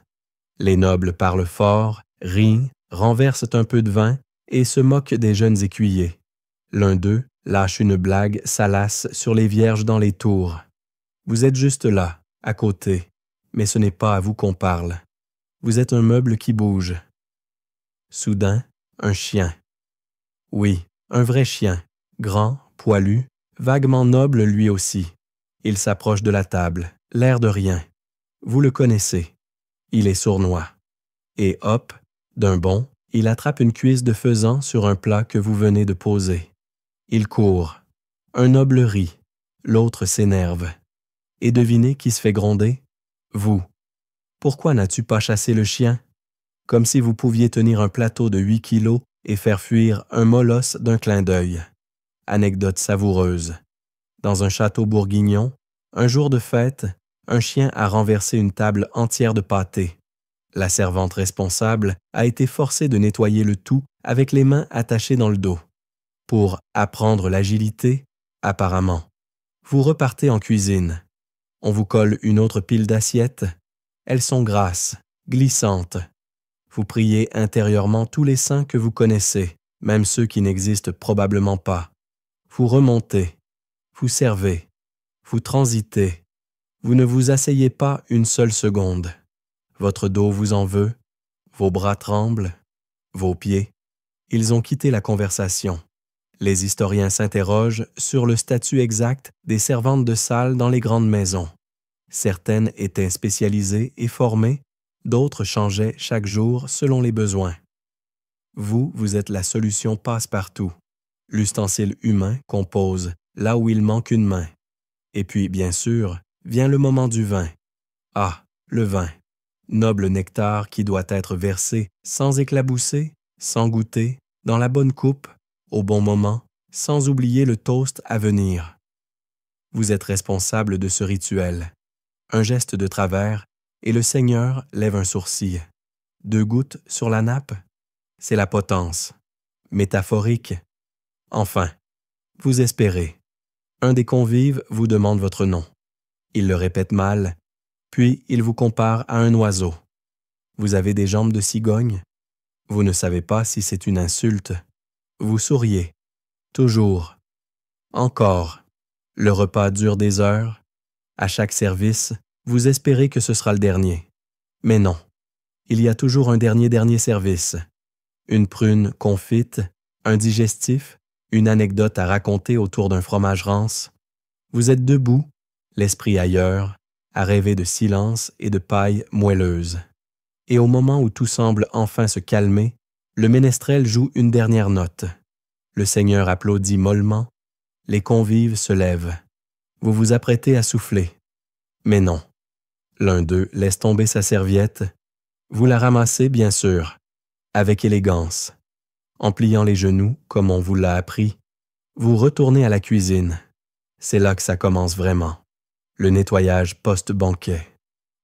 Les nobles parlent fort, rient, renversent un peu de vin et se moquent des jeunes écuyers. L'un d'eux lâche une blague salace sur les vierges dans les tours. Vous êtes juste là, à côté, mais ce n'est pas à vous qu'on parle. Vous êtes un meuble qui bouge. Soudain, un chien. Oui, un vrai chien, grand, poilu, vaguement noble lui aussi. Il s'approche de la table, l'air de rien. Vous le connaissez. Il est sournois. Et hop, d'un bond, il attrape une cuisse de faisan sur un plat que vous venez de poser. Il court. Un noble rit. L'autre s'énerve. Et devinez qui se fait gronder? Vous. Pourquoi n'as-tu pas chassé le chien? Comme si vous pouviez tenir un plateau de 8 kilos et faire fuir un molosse d'un clin d'œil. Anecdote savoureuse. Dans un château bourguignon, un jour de fête, un chien a renversé une table entière de pâté. La servante responsable a été forcée de nettoyer le tout avec les mains attachées dans le dos. Pour apprendre l'agilité, apparemment. Vous repartez en cuisine. On vous colle une autre pile d'assiettes. Elles sont grasses, glissantes. Vous priez intérieurement tous les saints que vous connaissez, même ceux qui n'existent probablement pas. Vous remontez, vous servez, vous transitez. Vous ne vous asseyez pas une seule seconde. Votre dos vous en veut, vos bras tremblent, vos pieds. Ils ont quitté la conversation. Les historiens s'interrogent sur le statut exact des servantes de salle dans les grandes maisons. Certaines étaient spécialisées et formées, d'autres changeaient chaque jour selon les besoins. Vous êtes la solution passe-partout. L'ustensile humain compose là où il manque une main. Et puis, bien sûr, vient le moment du vin. Ah, le vin! Noble nectar qui doit être versé sans éclabousser, sans goûter, dans la bonne coupe, au bon moment, sans oublier le toast à venir. Vous êtes responsable de ce rituel. Un geste de travers, et le Seigneur lève un sourcil. 2 gouttes sur la nappe, c'est la potence. Métaphorique. Enfin, vous espérez. Un des convives vous demande votre nom. Il le répète mal, puis il vous compare à un oiseau. Vous avez des jambes de cigogne? Vous ne savez pas si c'est une insulte. Vous souriez. Toujours. Encore. Le repas dure des heures. À chaque service, vous espérez que ce sera le dernier. Mais non. Il y a toujours un dernier service. Une prune confite, un digestif, une anecdote à raconter autour d'un fromage rance. Vous êtes debout, l'esprit ailleurs, à rêver de silence et de paille moelleuse. Et au moment où tout semble enfin se calmer, le ménestrel joue une dernière note. Le Seigneur applaudit mollement. Les convives se lèvent. Vous vous apprêtez à souffler. Mais non. L'un d'eux laisse tomber sa serviette. Vous la ramassez, bien sûr, avec élégance. En pliant les genoux, comme on vous l'a appris, vous retournez à la cuisine. C'est là que ça commence vraiment. Le nettoyage post-banquet.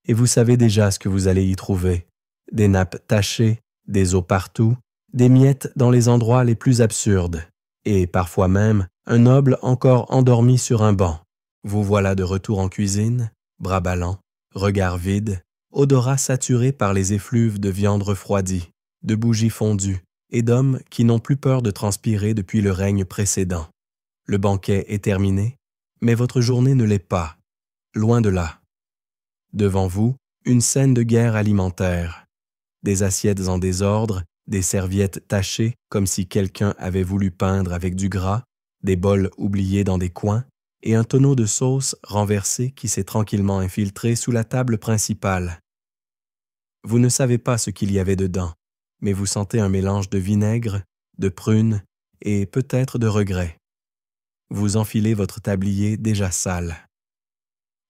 Et vous savez déjà ce que vous allez y trouver. Des nappes tachées, des os partout, des miettes dans les endroits les plus absurdes, et parfois même un noble encore endormi sur un banc. Vous voilà de retour en cuisine, bras ballants, regard vide, odorat saturé par les effluves de viande refroidie, de bougies fondues et d'hommes qui n'ont plus peur de transpirer depuis le règne précédent. Le banquet est terminé, mais votre journée ne l'est pas. Loin de là. Devant vous, une scène de guerre alimentaire. Des assiettes en désordre, des serviettes tachées comme si quelqu'un avait voulu peindre avec du gras, des bols oubliés dans des coins, et un tonneau de sauce renversé qui s'est tranquillement infiltré sous la table principale. Vous ne savez pas ce qu'il y avait dedans, mais vous sentez un mélange de vinaigre, de prunes et peut-être de regret. Vous enfilez votre tablier déjà sale.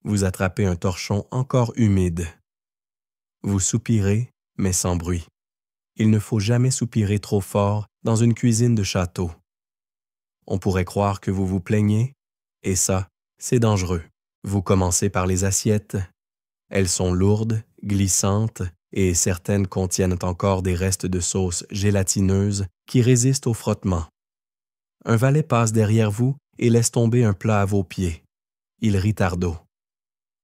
Vous attrapez un torchon encore humide. Vous soupirez, mais sans bruit. Il ne faut jamais soupirer trop fort dans une cuisine de château. On pourrait croire que vous vous plaignez, et ça, c'est dangereux. Vous commencez par les assiettes. Elles sont lourdes, glissantes, et certaines contiennent encore des restes de sauce gélatineuse qui résistent au frottement. Un valet passe derrière vous et laisse tomber un plat à vos pieds. Il rit tardot.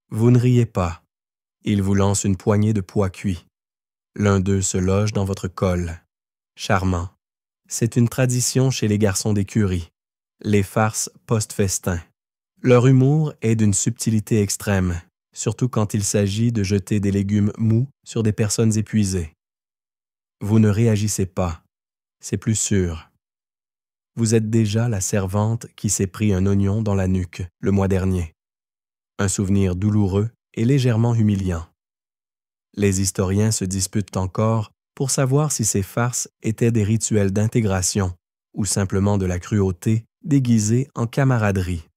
Vous ne riez pas. Il vous lance une poignée de pois cuits. L'un d'eux se loge dans votre col. Charmant. C'est une tradition chez les garçons d'écurie. Les farces post-festin. Leur humour est d'une subtilité extrême, surtout quand il s'agit de jeter des légumes mous sur des personnes épuisées. Vous ne réagissez pas. C'est plus sûr. Vous êtes déjà la servante qui s'est pris un oignon dans la nuque le mois dernier. Un souvenir douloureux et légèrement humiliant. Les historiens se disputent encore pour savoir si ces farces étaient des rituels d'intégration ou simplement de la cruauté déguisée en camaraderie.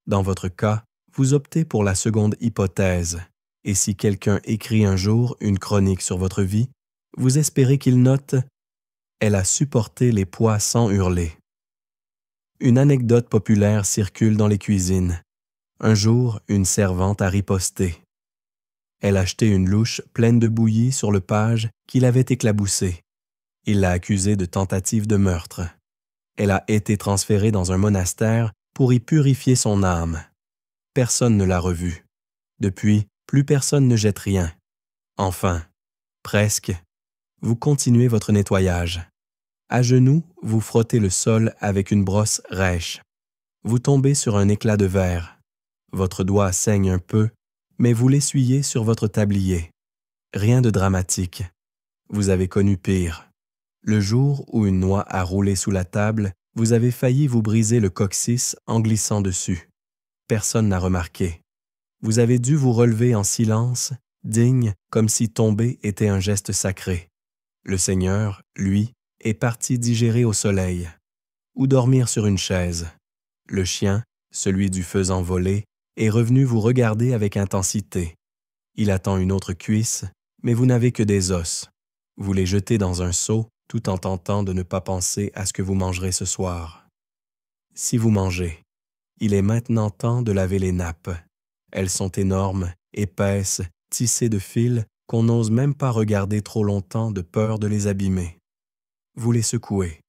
Dans votre cas, vous optez pour la seconde hypothèse, et si quelqu'un écrit un jour une chronique sur votre vie, vous espérez qu'il note « Elle a supporté les pois sans hurler ». Une anecdote populaire circule dans les cuisines. Un jour, une servante a riposté. Elle achetait une louche pleine de bouillie sur le page qu'il avait éclaboussé. Il l'a accusée de tentative de meurtre. Elle a été transférée dans un monastère pour y purifier son âme. Personne ne l'a revu. Depuis, plus personne ne jette rien. Enfin, presque, vous continuez votre nettoyage. À genoux, vous frottez le sol avec une brosse rêche. Vous tombez sur un éclat de verre. Votre doigt saigne un peu, mais vous l'essuyez sur votre tablier. Rien de dramatique. Vous avez connu pire. Le jour où une noix a roulé sous la table, vous avez failli vous briser le coccyx en glissant dessus. Personne n'a remarqué. Vous avez dû vous relever en silence, digne, comme si tomber était un geste sacré. Le Seigneur, lui, est parti digérer au soleil, ou dormir sur une chaise. Le chien, celui du faisan volé, est revenu vous regarder avec intensité. Il attend une autre cuisse, mais vous n'avez que des os. Vous les jetez dans un seau, tout en tentant de ne pas penser à ce que vous mangerez ce soir. Si vous mangez, il est maintenant temps de laver les nappes. Elles sont énormes, épaisses, tissées de fils qu'on n'ose même pas regarder trop longtemps de peur de les abîmer. Vous les secouez.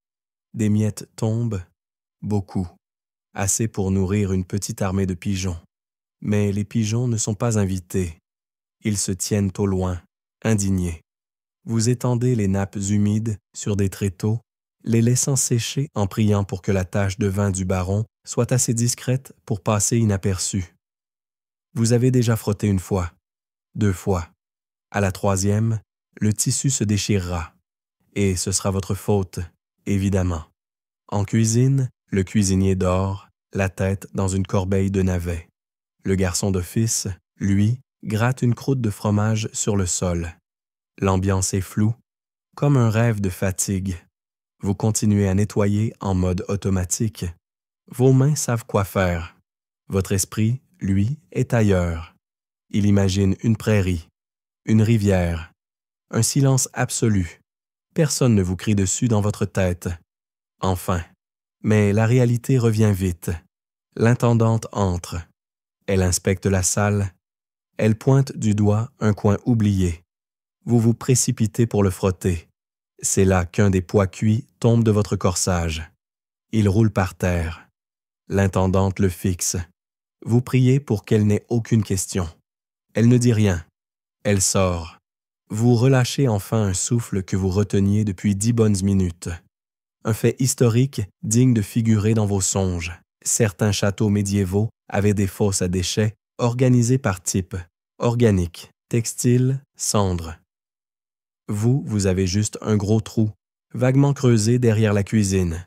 Des miettes tombent, beaucoup, assez pour nourrir une petite armée de pigeons. Mais les pigeons ne sont pas invités. Ils se tiennent au loin, indignés. Vous étendez les nappes humides sur des tréteaux, les laissant sécher en priant pour que la tache de vin du baron soit assez discrète pour passer inaperçue. Vous avez déjà frotté une fois, 2 fois. À la 3e, le tissu se déchirera. Et ce sera votre faute, évidemment. En cuisine, le cuisinier dort, la tête dans une corbeille de navets. Le garçon d'office, lui, gratte une croûte de fromage sur le sol. L'ambiance est floue, comme un rêve de fatigue. Vous continuez à nettoyer en mode automatique. Vos mains savent quoi faire. Votre esprit, lui, est ailleurs. Il imagine une prairie, une rivière, un silence absolu. Personne ne vous crie dessus dans votre tête. Enfin, mais la réalité revient vite. L'intendante entre. Elle inspecte la salle. Elle pointe du doigt un coin oublié. Vous vous précipitez pour le frotter. C'est là qu'un des pois cuits tombe de votre corsage. Il roule par terre. L'intendante le fixe. Vous priez pour qu'elle n'ait aucune question. Elle ne dit rien. Elle sort. Vous relâchez enfin un souffle que vous reteniez depuis 10 bonnes minutes. Un fait historique digne de figurer dans vos songes. Certains châteaux médiévaux avaient des fosses à déchets organisées par type, organique, textile, cendre. Vous avez juste un gros trou, vaguement creusé derrière la cuisine.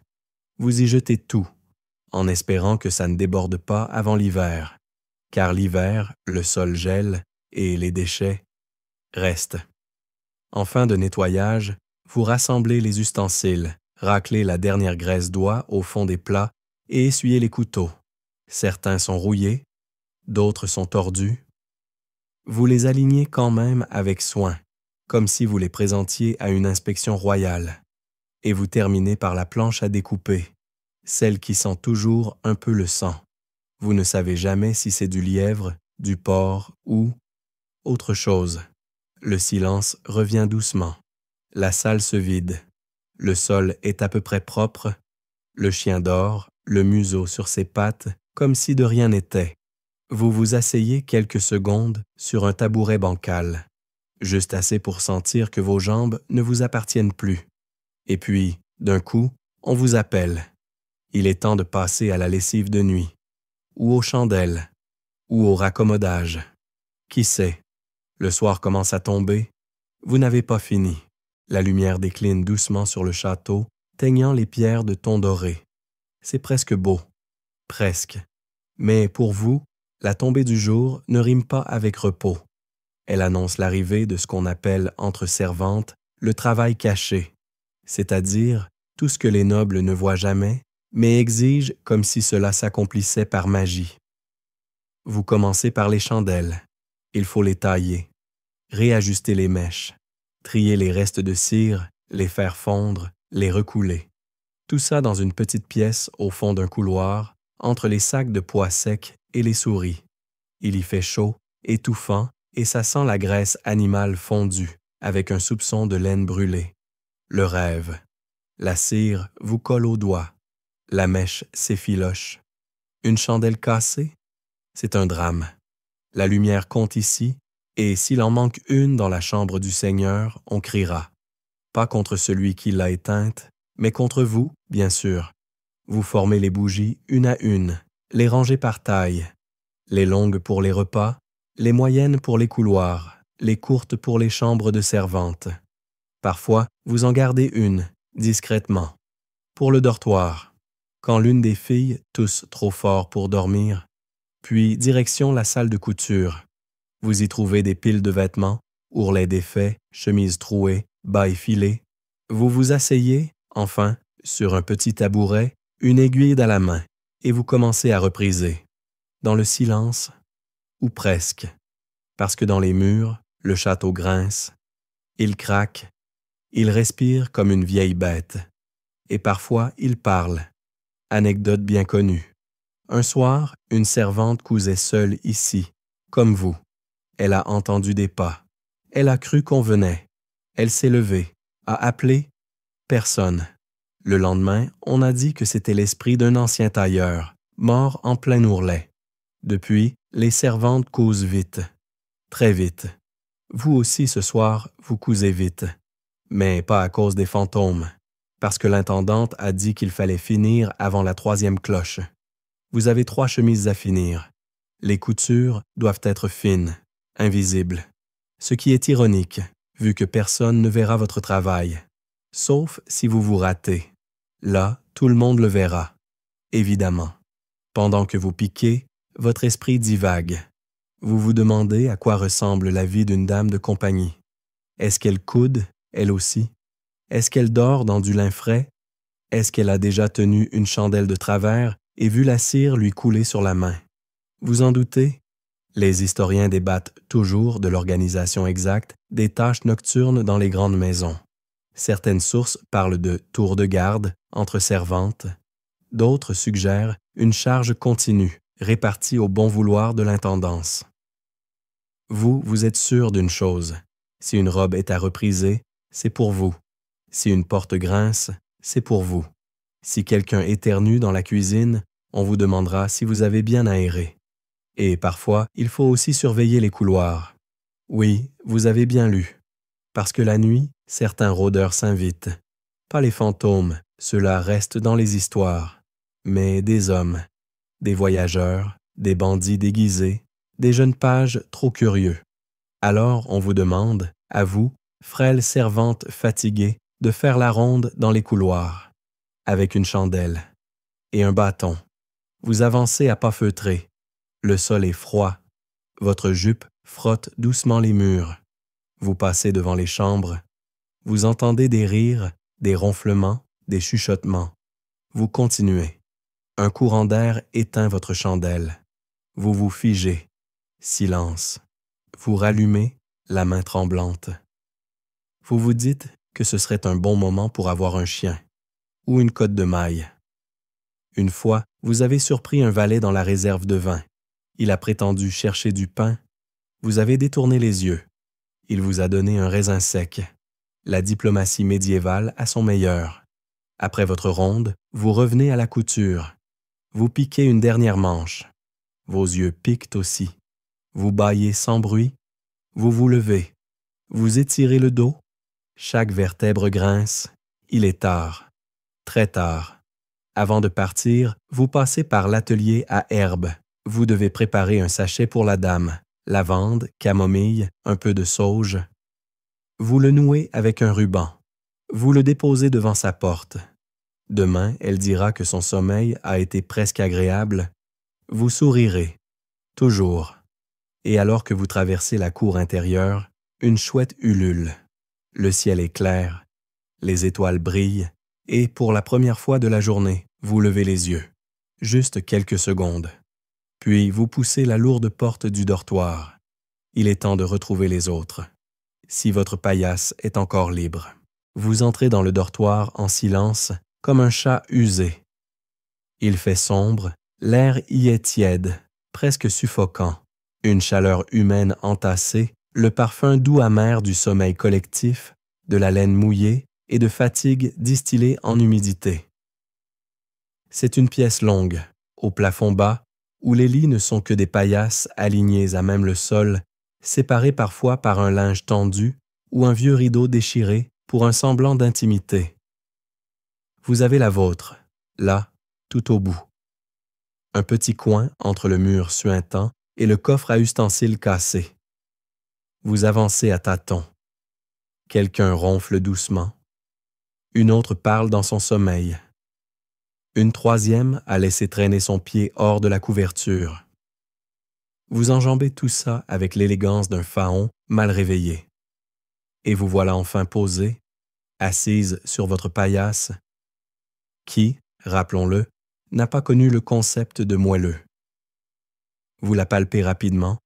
Vous y jetez tout, en espérant que ça ne déborde pas avant l'hiver. Car l'hiver, le sol gèle et les déchets restent. En fin de nettoyage, vous rassemblez les ustensiles, raclez la dernière graisse d'oie au fond des plats et essuyez les couteaux. Certains sont rouillés, d'autres sont tordus. Vous les alignez quand même avec soin, comme si vous les présentiez à une inspection royale. Et vous terminez par la planche à découper, celle qui sent toujours un peu le sang. Vous ne savez jamais si c'est du lièvre, du porc ou autre chose. Le silence revient doucement. La salle se vide. Le sol est à peu près propre. Le chien dort, le museau sur ses pattes, comme si de rien n'était. Vous vous asseyez quelques secondes sur un tabouret bancal, juste assez pour sentir que vos jambes ne vous appartiennent plus. Et puis, d'un coup, on vous appelle. Il est temps de passer à la lessive de nuit, ou aux chandelles, ou au raccommodage. Qui sait? Le soir commence à tomber. Vous n'avez pas fini. La lumière décline doucement sur le château, teignant les pierres de ton doré. C'est presque beau. Presque. Mais pour vous, la tombée du jour ne rime pas avec repos. Elle annonce l'arrivée de ce qu'on appelle entre servantes le travail caché, c'est-à-dire tout ce que les nobles ne voient jamais, mais exigent comme si cela s'accomplissait par magie. Vous commencez par les chandelles. Il faut les tailler, réajuster les mèches, trier les restes de cire, les faire fondre, les recouler. Tout ça dans une petite pièce au fond d'un couloir, entre les sacs de pois secs et les souris. Il y fait chaud, étouffant, et ça sent la graisse animale fondue, avec un soupçon de laine brûlée. Le rêve. La cire vous colle aux doigts. La mèche s'effiloche. Une chandelle cassée? C'est un drame. La lumière compte ici, et s'il en manque une dans la chambre du Seigneur, on criera. Pas contre celui qui l'a éteinte, mais contre vous, bien sûr. Vous formez les bougies une à une, les rangez par taille, les longues pour les repas, les moyennes pour les couloirs, les courtes pour les chambres de servantes. Parfois, vous en gardez une, discrètement, pour le dortoir, quand l'une des filles tousse trop fort pour dormir, puis direction la salle de couture. Vous y trouvez des piles de vêtements, ourlets défaits, chemises trouées, bas effilés. Vous vous asseyez, enfin, sur un petit tabouret, une aiguille à la main, et vous commencez à repriser. Dans le silence, ou presque, parce que dans les murs, le château grince, il craque, il respire comme une vieille bête, et parfois il parle. Anecdote bien connue. Un soir, une servante cousait seule ici, comme vous. Elle a entendu des pas. Elle a cru qu'on venait. Elle s'est levée, a appelé. Personne. Le lendemain, on a dit que c'était l'esprit d'un ancien tailleur, mort en plein ourlet. Depuis, les servantes cousent vite. Très vite. Vous aussi ce soir, vous cousez vite. Mais pas à cause des fantômes, parce que l'intendante a dit qu'il fallait finir avant la 3e cloche. Vous avez 3 chemises à finir. Les coutures doivent être fines, invisibles. Ce qui est ironique, vu que personne ne verra votre travail. Sauf si vous vous ratez. Là, tout le monde le verra. Évidemment. Pendant que vous piquez, votre esprit divague. Vous vous demandez à quoi ressemble la vie d'une dame de compagnie. Est-ce qu'elle coude, elle aussi? Est-ce qu'elle dort dans du lin frais? Est-ce qu'elle a déjà tenu une chandelle de travers et vu la cire lui couler sur la main? Vous en doutez? Les historiens débattent toujours de l'organisation exacte des tâches nocturnes dans les grandes maisons. Certaines sources parlent de tours de garde entre servantes. D'autres suggèrent une charge continue, répartie au bon vouloir de l'intendance. Vous êtes sûr d'une chose. Si une robe est à repriser, c'est pour vous. Si une porte grince, c'est pour vous. Si quelqu'un éternue dans la cuisine, on vous demandera si vous avez bien aéré. Et parfois, il faut aussi surveiller les couloirs. Oui, vous avez bien lu. Parce que la nuit, certains rôdeurs s'invitent. Pas les fantômes, ceux-là restent dans les histoires, mais des hommes, des voyageurs, des bandits déguisés, des jeunes pages trop curieux. Alors on vous demande, à vous, frêles servantes fatiguées, de faire la ronde dans les couloirs, avec une chandelle et un bâton. Vous avancez à pas feutrés. Le sol est froid. Votre jupe frotte doucement les murs. Vous passez devant les chambres. Vous entendez des rires, des ronflements, des chuchotements. Vous continuez. Un courant d'air éteint votre chandelle. Vous vous figez. Silence. Vous rallumez, la main tremblante. Vous vous dites que ce serait un bon moment pour avoir un chien ou une cotte de maille. Une fois, vous avez surpris un valet dans la réserve de vin. Il a prétendu chercher du pain. Vous avez détourné les yeux. Il vous a donné un raisin sec. La diplomatie médiévale à son meilleur. Après votre ronde, vous revenez à la couture. Vous piquez une dernière manche. Vos yeux piquent aussi. Vous bâillez sans bruit. Vous vous levez. Vous étirez le dos. Chaque vertèbre grince. Il est tard. Très tard. Avant de partir, vous passez par l'atelier à herbes. Vous devez préparer un sachet pour la dame. Lavande, camomille, un peu de sauge. Vous le nouez avec un ruban. Vous le déposez devant sa porte. Demain, elle dira que son sommeil a été presque agréable. Vous sourirez. Toujours. Et alors que vous traversez la cour intérieure, une chouette ulule. Le ciel est clair, les étoiles brillent, et pour la première fois de la journée, vous levez les yeux. Juste quelques secondes. Puis vous poussez la lourde porte du dortoir. Il est temps de retrouver les autres. Si votre paillasse est encore libre. Vous entrez dans le dortoir en silence, comme un chat usé. Il fait sombre, l'air y est tiède, presque suffocant. Une chaleur humaine entassée, le parfum doux amer du sommeil collectif, de la laine mouillée et de fatigue distillée en humidité. C'est une pièce longue, Au plafond bas, où les lits ne sont que des paillasses alignées à même le sol, séparés parfois par un linge tendu ou un vieux rideau déchiré pour un semblant d'intimité. Vous avez la vôtre, là, tout au bout. Un petit coin entre le mur suintant et le coffre à ustensiles cassé. Vous avancez à tâtons. Quelqu'un ronfle doucement. Une autre parle dans son sommeil. Une troisième a laissé traîner son pied hors de la couverture. Vous enjambez tout ça avec l'élégance d'un faon mal réveillé. Et vous voilà enfin posée, assise sur votre paillasse, qui, rappelons-le, n'a pas connu le concept de moelleux. Vous la palpez rapidement,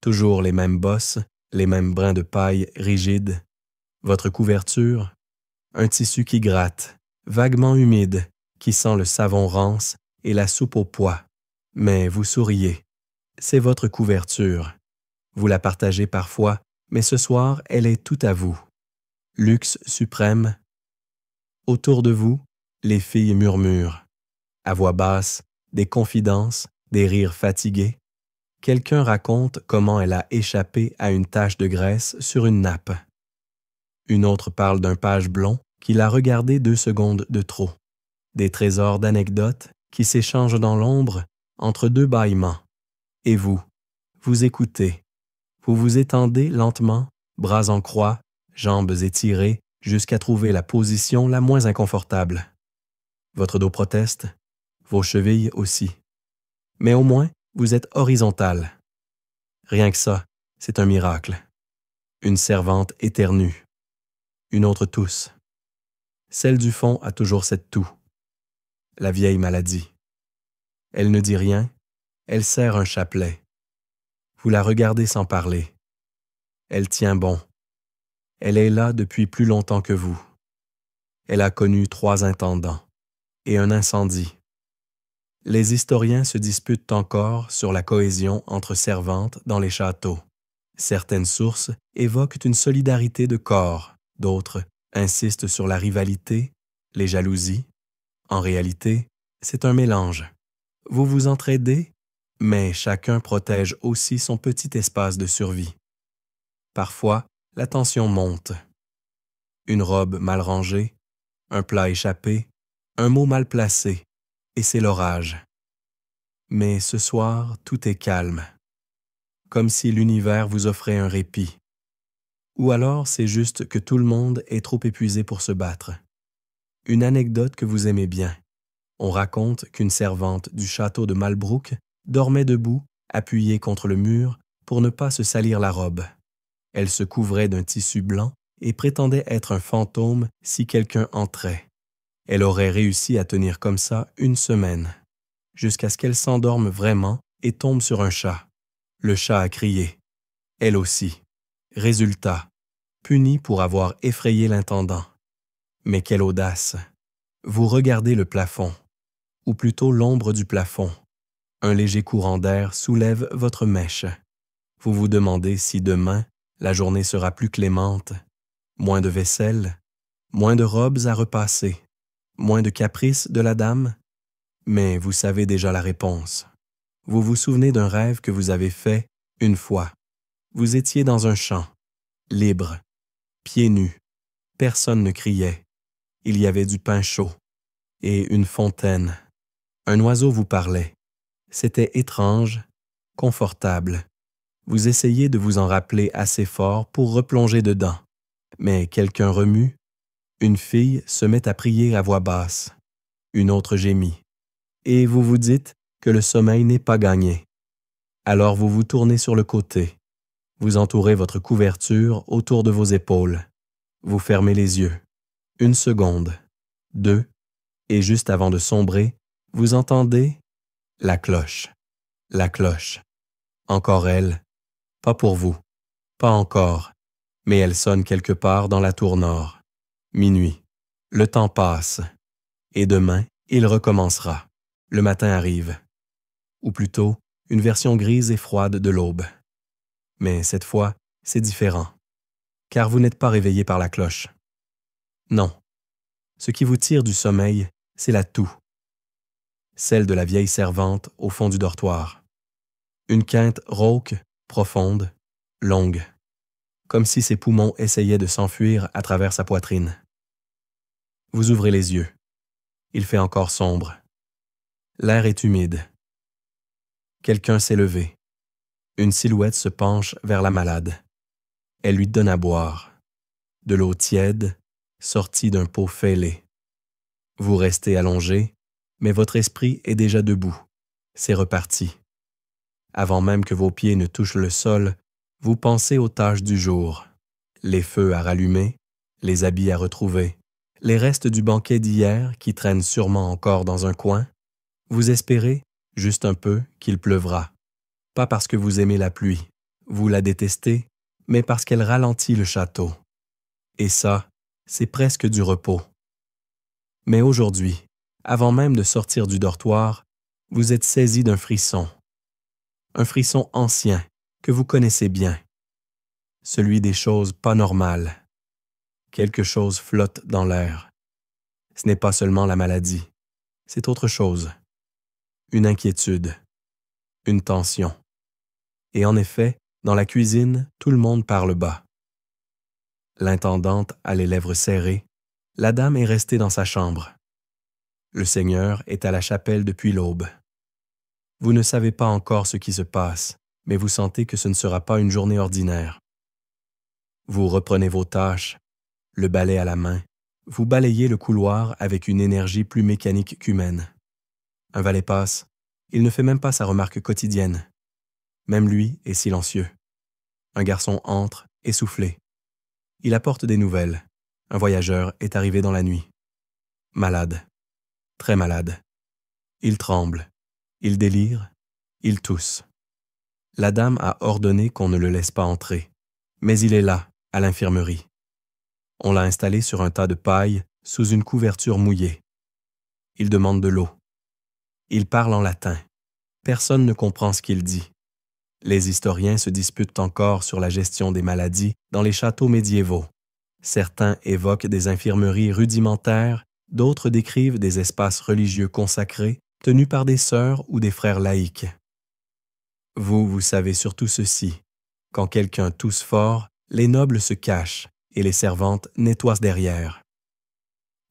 toujours les mêmes bosses, les mêmes brins de paille rigides. Votre couverture, un tissu qui gratte, vaguement humide, qui sent le savon rance et la soupe au pois. Mais vous souriez. C'est votre couverture. Vous la partagez parfois, mais ce soir, elle est tout à vous. Luxe suprême. Autour de vous, les filles murmurent. À voix basse, des confidences, des rires fatigués. Quelqu'un raconte comment elle a échappé à une tache de graisse sur une nappe. Une autre parle d'un page blond qui l'a regardé 2 secondes de trop. Des trésors d'anecdotes qui s'échangent dans l'ombre entre 2 bâillements. Et vous écoutez. Vous vous étendez lentement, bras en croix, jambes étirées, jusqu'à trouver la position la moins inconfortable. Votre dos proteste, vos chevilles aussi. Mais au moins, vous êtes horizontale. Rien que ça, c'est un miracle. Une servante éternue. Une autre tousse. Celle du fond a toujours cette toux. La vieille maladie. Elle ne dit rien, elle serre un chapelet. Vous la regardez sans parler. Elle tient bon. Elle est là depuis plus longtemps que vous. Elle a connu 3 intendants et un incendie. Les historiens se disputent encore sur la cohésion entre servantes dans les châteaux. Certaines sources évoquent une solidarité de corps, d'autres insistent sur la rivalité, les jalousies. En réalité, c'est un mélange. Vous vous entraidez, mais chacun protège aussi son petit espace de survie. Parfois, la tension monte. Une robe mal rangée, un plat échappé, un mot mal placé, et c'est l'orage. Mais ce soir, tout est calme, comme si l'univers vous offrait un répit. Ou alors c'est juste que tout le monde est trop épuisé pour se battre. Une anecdote que vous aimez bien. On raconte qu'une servante du château de Malbrook dormait debout, appuyée contre le mur, pour ne pas se salir la robe. Elle se couvrait d'un tissu blanc et prétendait être un fantôme si quelqu'un entrait. Elle aurait réussi à tenir comme ça 1 semaine, jusqu'à ce qu'elle s'endorme vraiment et tombe sur un chat. Le chat a crié. Elle aussi. Résultat, punie pour avoir effrayé l'intendant. Mais quelle audace! Vous regardez le plafond, ou plutôt l'ombre du plafond. Un léger courant d'air soulève votre mèche. Vous vous demandez si demain, la journée sera plus clémente. Moins de vaisselle, moins de robes à repasser, moins de caprices de la dame. Mais vous savez déjà la réponse. Vous vous souvenez d'un rêve que vous avez fait une fois. Vous étiez dans un champ, libre, pieds nus. Personne ne criait. Il y avait du pain chaud et une fontaine. Un oiseau vous parlait. C'était étrange, confortable. Vous essayez de vous en rappeler assez fort pour replonger dedans. Mais quelqu'un remue. Une fille se met à prier à voix basse. Une autre gémit. Et vous vous dites que le sommeil n'est pas gagné. Alors vous vous tournez sur le côté. Vous entourez votre couverture autour de vos épaules. Vous fermez les yeux. 1 seconde, 2, et juste avant de sombrer, vous entendez la cloche. La cloche. Encore elle. Pas pour vous. Pas encore. Mais elle sonne quelque part dans la tour nord. Minuit. Le temps passe. Et demain, il recommencera. Le matin arrive. Ou plutôt, une version grise et froide de l'aube. Mais cette fois, c'est différent. Car vous n'êtes pas réveillé par la cloche. Non. Ce qui vous tire du sommeil, c'est la toux. celle de la vieille servante au fond du dortoir. Une quinte rauque, profonde, longue, comme si ses poumons essayaient de s'enfuir à travers sa poitrine. Vous ouvrez les yeux. Il fait encore sombre. L'air est humide. Quelqu'un s'est levé. Une silhouette se penche vers la malade. Elle lui donne à boire. De l'eau tiède, sortie d'un pot fêlé. Vous restez allongé, mais votre esprit est déjà debout. C'est reparti. Avant même que vos pieds ne touchent le sol, vous pensez aux tâches du jour. Les feux à rallumer, les habits à retrouver, les restes du banquet d'hier qui traînent sûrement encore dans un coin. Vous espérez, juste un peu, qu'il pleuvra. Pas parce que vous aimez la pluie, vous la détestez, mais parce qu'elle ralentit le château. Et ça, c'est presque du repos. Mais aujourd'hui, avant même de sortir du dortoir, vous êtes saisi d'un frisson. Un frisson ancien, que vous connaissez bien. Celui des choses pas normales. Quelque chose flotte dans l'air. Ce n'est pas seulement la maladie, c'est autre chose. Une inquiétude, une tension. Et en effet, dans la cuisine, tout le monde parle bas. L'intendante a les lèvres serrées. La dame est restée dans sa chambre. Le Seigneur est à la chapelle depuis l'aube. Vous ne savez pas encore ce qui se passe, mais vous sentez que ce ne sera pas une journée ordinaire. Vous reprenez vos tâches, le balai à la main. Vous balayez le couloir avec une énergie plus mécanique qu'humaine. Un valet passe. Il ne fait même pas sa remarque quotidienne. Même lui est silencieux. Un garçon entre, essoufflé. Il apporte des nouvelles. Un voyageur est arrivé dans la nuit. Malade. Très malade. Il tremble. Il délire. Il tousse. La dame a ordonné qu'on ne le laisse pas entrer. Mais il est là, à l'infirmerie. On l'a installé sur un tas de paille, sous une couverture mouillée. Il demande de l'eau. Il parle en latin. Personne ne comprend ce qu'il dit. Les historiens se disputent encore sur la gestion des maladies dans les châteaux médiévaux. Certains évoquent des infirmeries rudimentaires, d'autres décrivent des espaces religieux consacrés tenus par des sœurs ou des frères laïcs. Vous savez surtout ceci. Quand quelqu'un tousse fort, les nobles se cachent et les servantes nettoient derrière.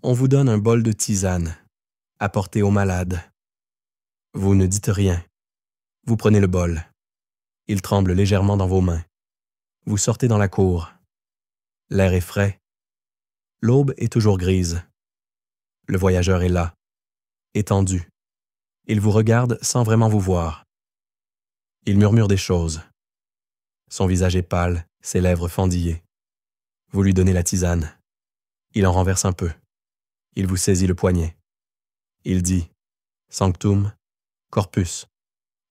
On vous donne un bol de tisane, apporté aux malades. Vous ne dites rien. Vous prenez le bol. Il tremble légèrement dans vos mains. Vous sortez dans la cour. L'air est frais. L'aube est toujours grise. Le voyageur est là, étendu. Il vous regarde sans vraiment vous voir. Il murmure des choses. Son visage est pâle, ses lèvres fendillées. Vous lui donnez la tisane. Il en renverse un peu. Il vous saisit le poignet. Il dit « Sanctum, corpus,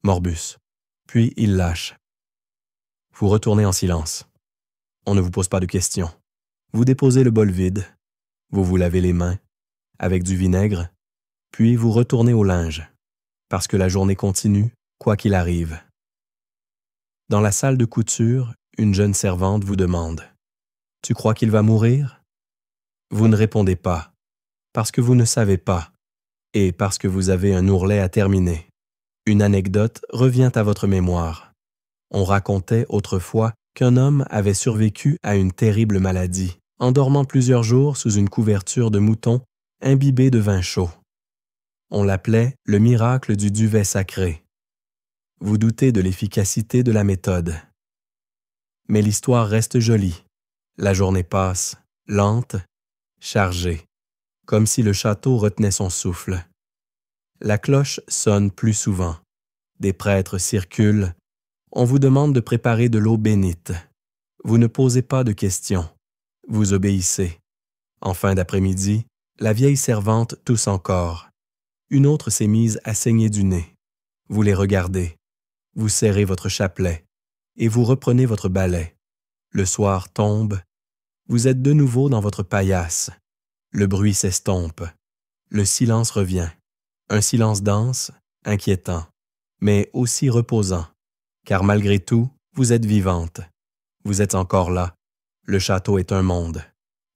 morbus ». Puis il lâche. Vous retournez en silence. On ne vous pose pas de questions. Vous déposez le bol vide. Vous vous lavez les mains avec du vinaigre, puis vous retournez au linge, parce que la journée continue, quoi qu'il arrive. Dans la salle de couture, une jeune servante vous demande « Tu crois qu'il va mourir ?» Vous ne répondez pas, parce que vous ne savez pas, et parce que vous avez un ourlet à terminer. Une anecdote revient à votre mémoire. On racontait autrefois qu'un homme avait survécu à une terrible maladie, en dormant plusieurs jours sous une couverture de mouton imbibée de vin chaud. On l'appelait le miracle du duvet sacré. Vous doutez de l'efficacité de la méthode. Mais l'histoire reste jolie. La journée passe, lente, chargée, comme si le château retenait son souffle. La cloche sonne plus souvent. Des prêtres circulent. On vous demande de préparer de l'eau bénite. Vous ne posez pas de questions. Vous obéissez. En fin d'après-midi, la vieille servante tousse encore. Une autre s'est mise à saigner du nez. Vous les regardez. Vous serrez votre chapelet. Et vous reprenez votre balai. Le soir tombe. Vous êtes de nouveau dans votre paillasse. Le bruit s'estompe. Le silence revient. Un silence dense, inquiétant, mais aussi reposant, car malgré tout, vous êtes vivante. Vous êtes encore là. Le château est un monde.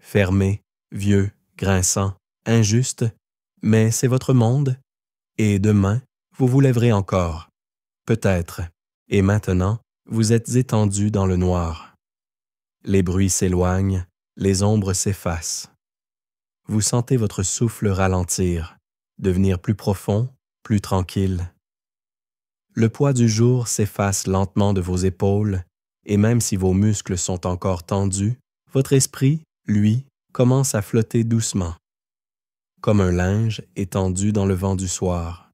Fermé, vieux, grinçant, injuste, mais c'est votre monde, Et demain, vous vous lèverez encore. Peut-être. Et maintenant, vous êtes étendu dans le noir. Les bruits s'éloignent, les ombres s'effacent. Vous sentez votre souffle ralentir, devenir plus profond, plus tranquille. Le poids du jour s'efface lentement de vos épaules, et même si vos muscles sont encore tendus, votre esprit, lui, commence à flotter doucement, comme un linge étendu dans le vent du soir.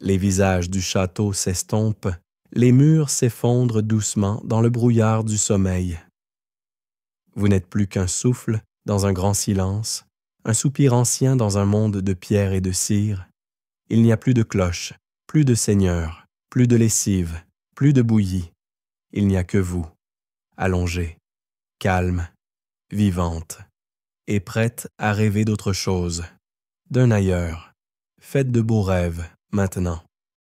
Les visages du château s'estompent, les murs s'effondrent doucement dans le brouillard du sommeil. Vous n'êtes plus qu'un souffle dans un grand silence, un soupir ancien dans un monde de pierre et de cire. Il n'y a plus de cloches, plus de seigneurs, plus de lessive, plus de bouillie. Il n'y a que vous, allongée, calme, vivante, et prête à rêver d'autre chose, d'un ailleurs. Faites de beaux rêves maintenant.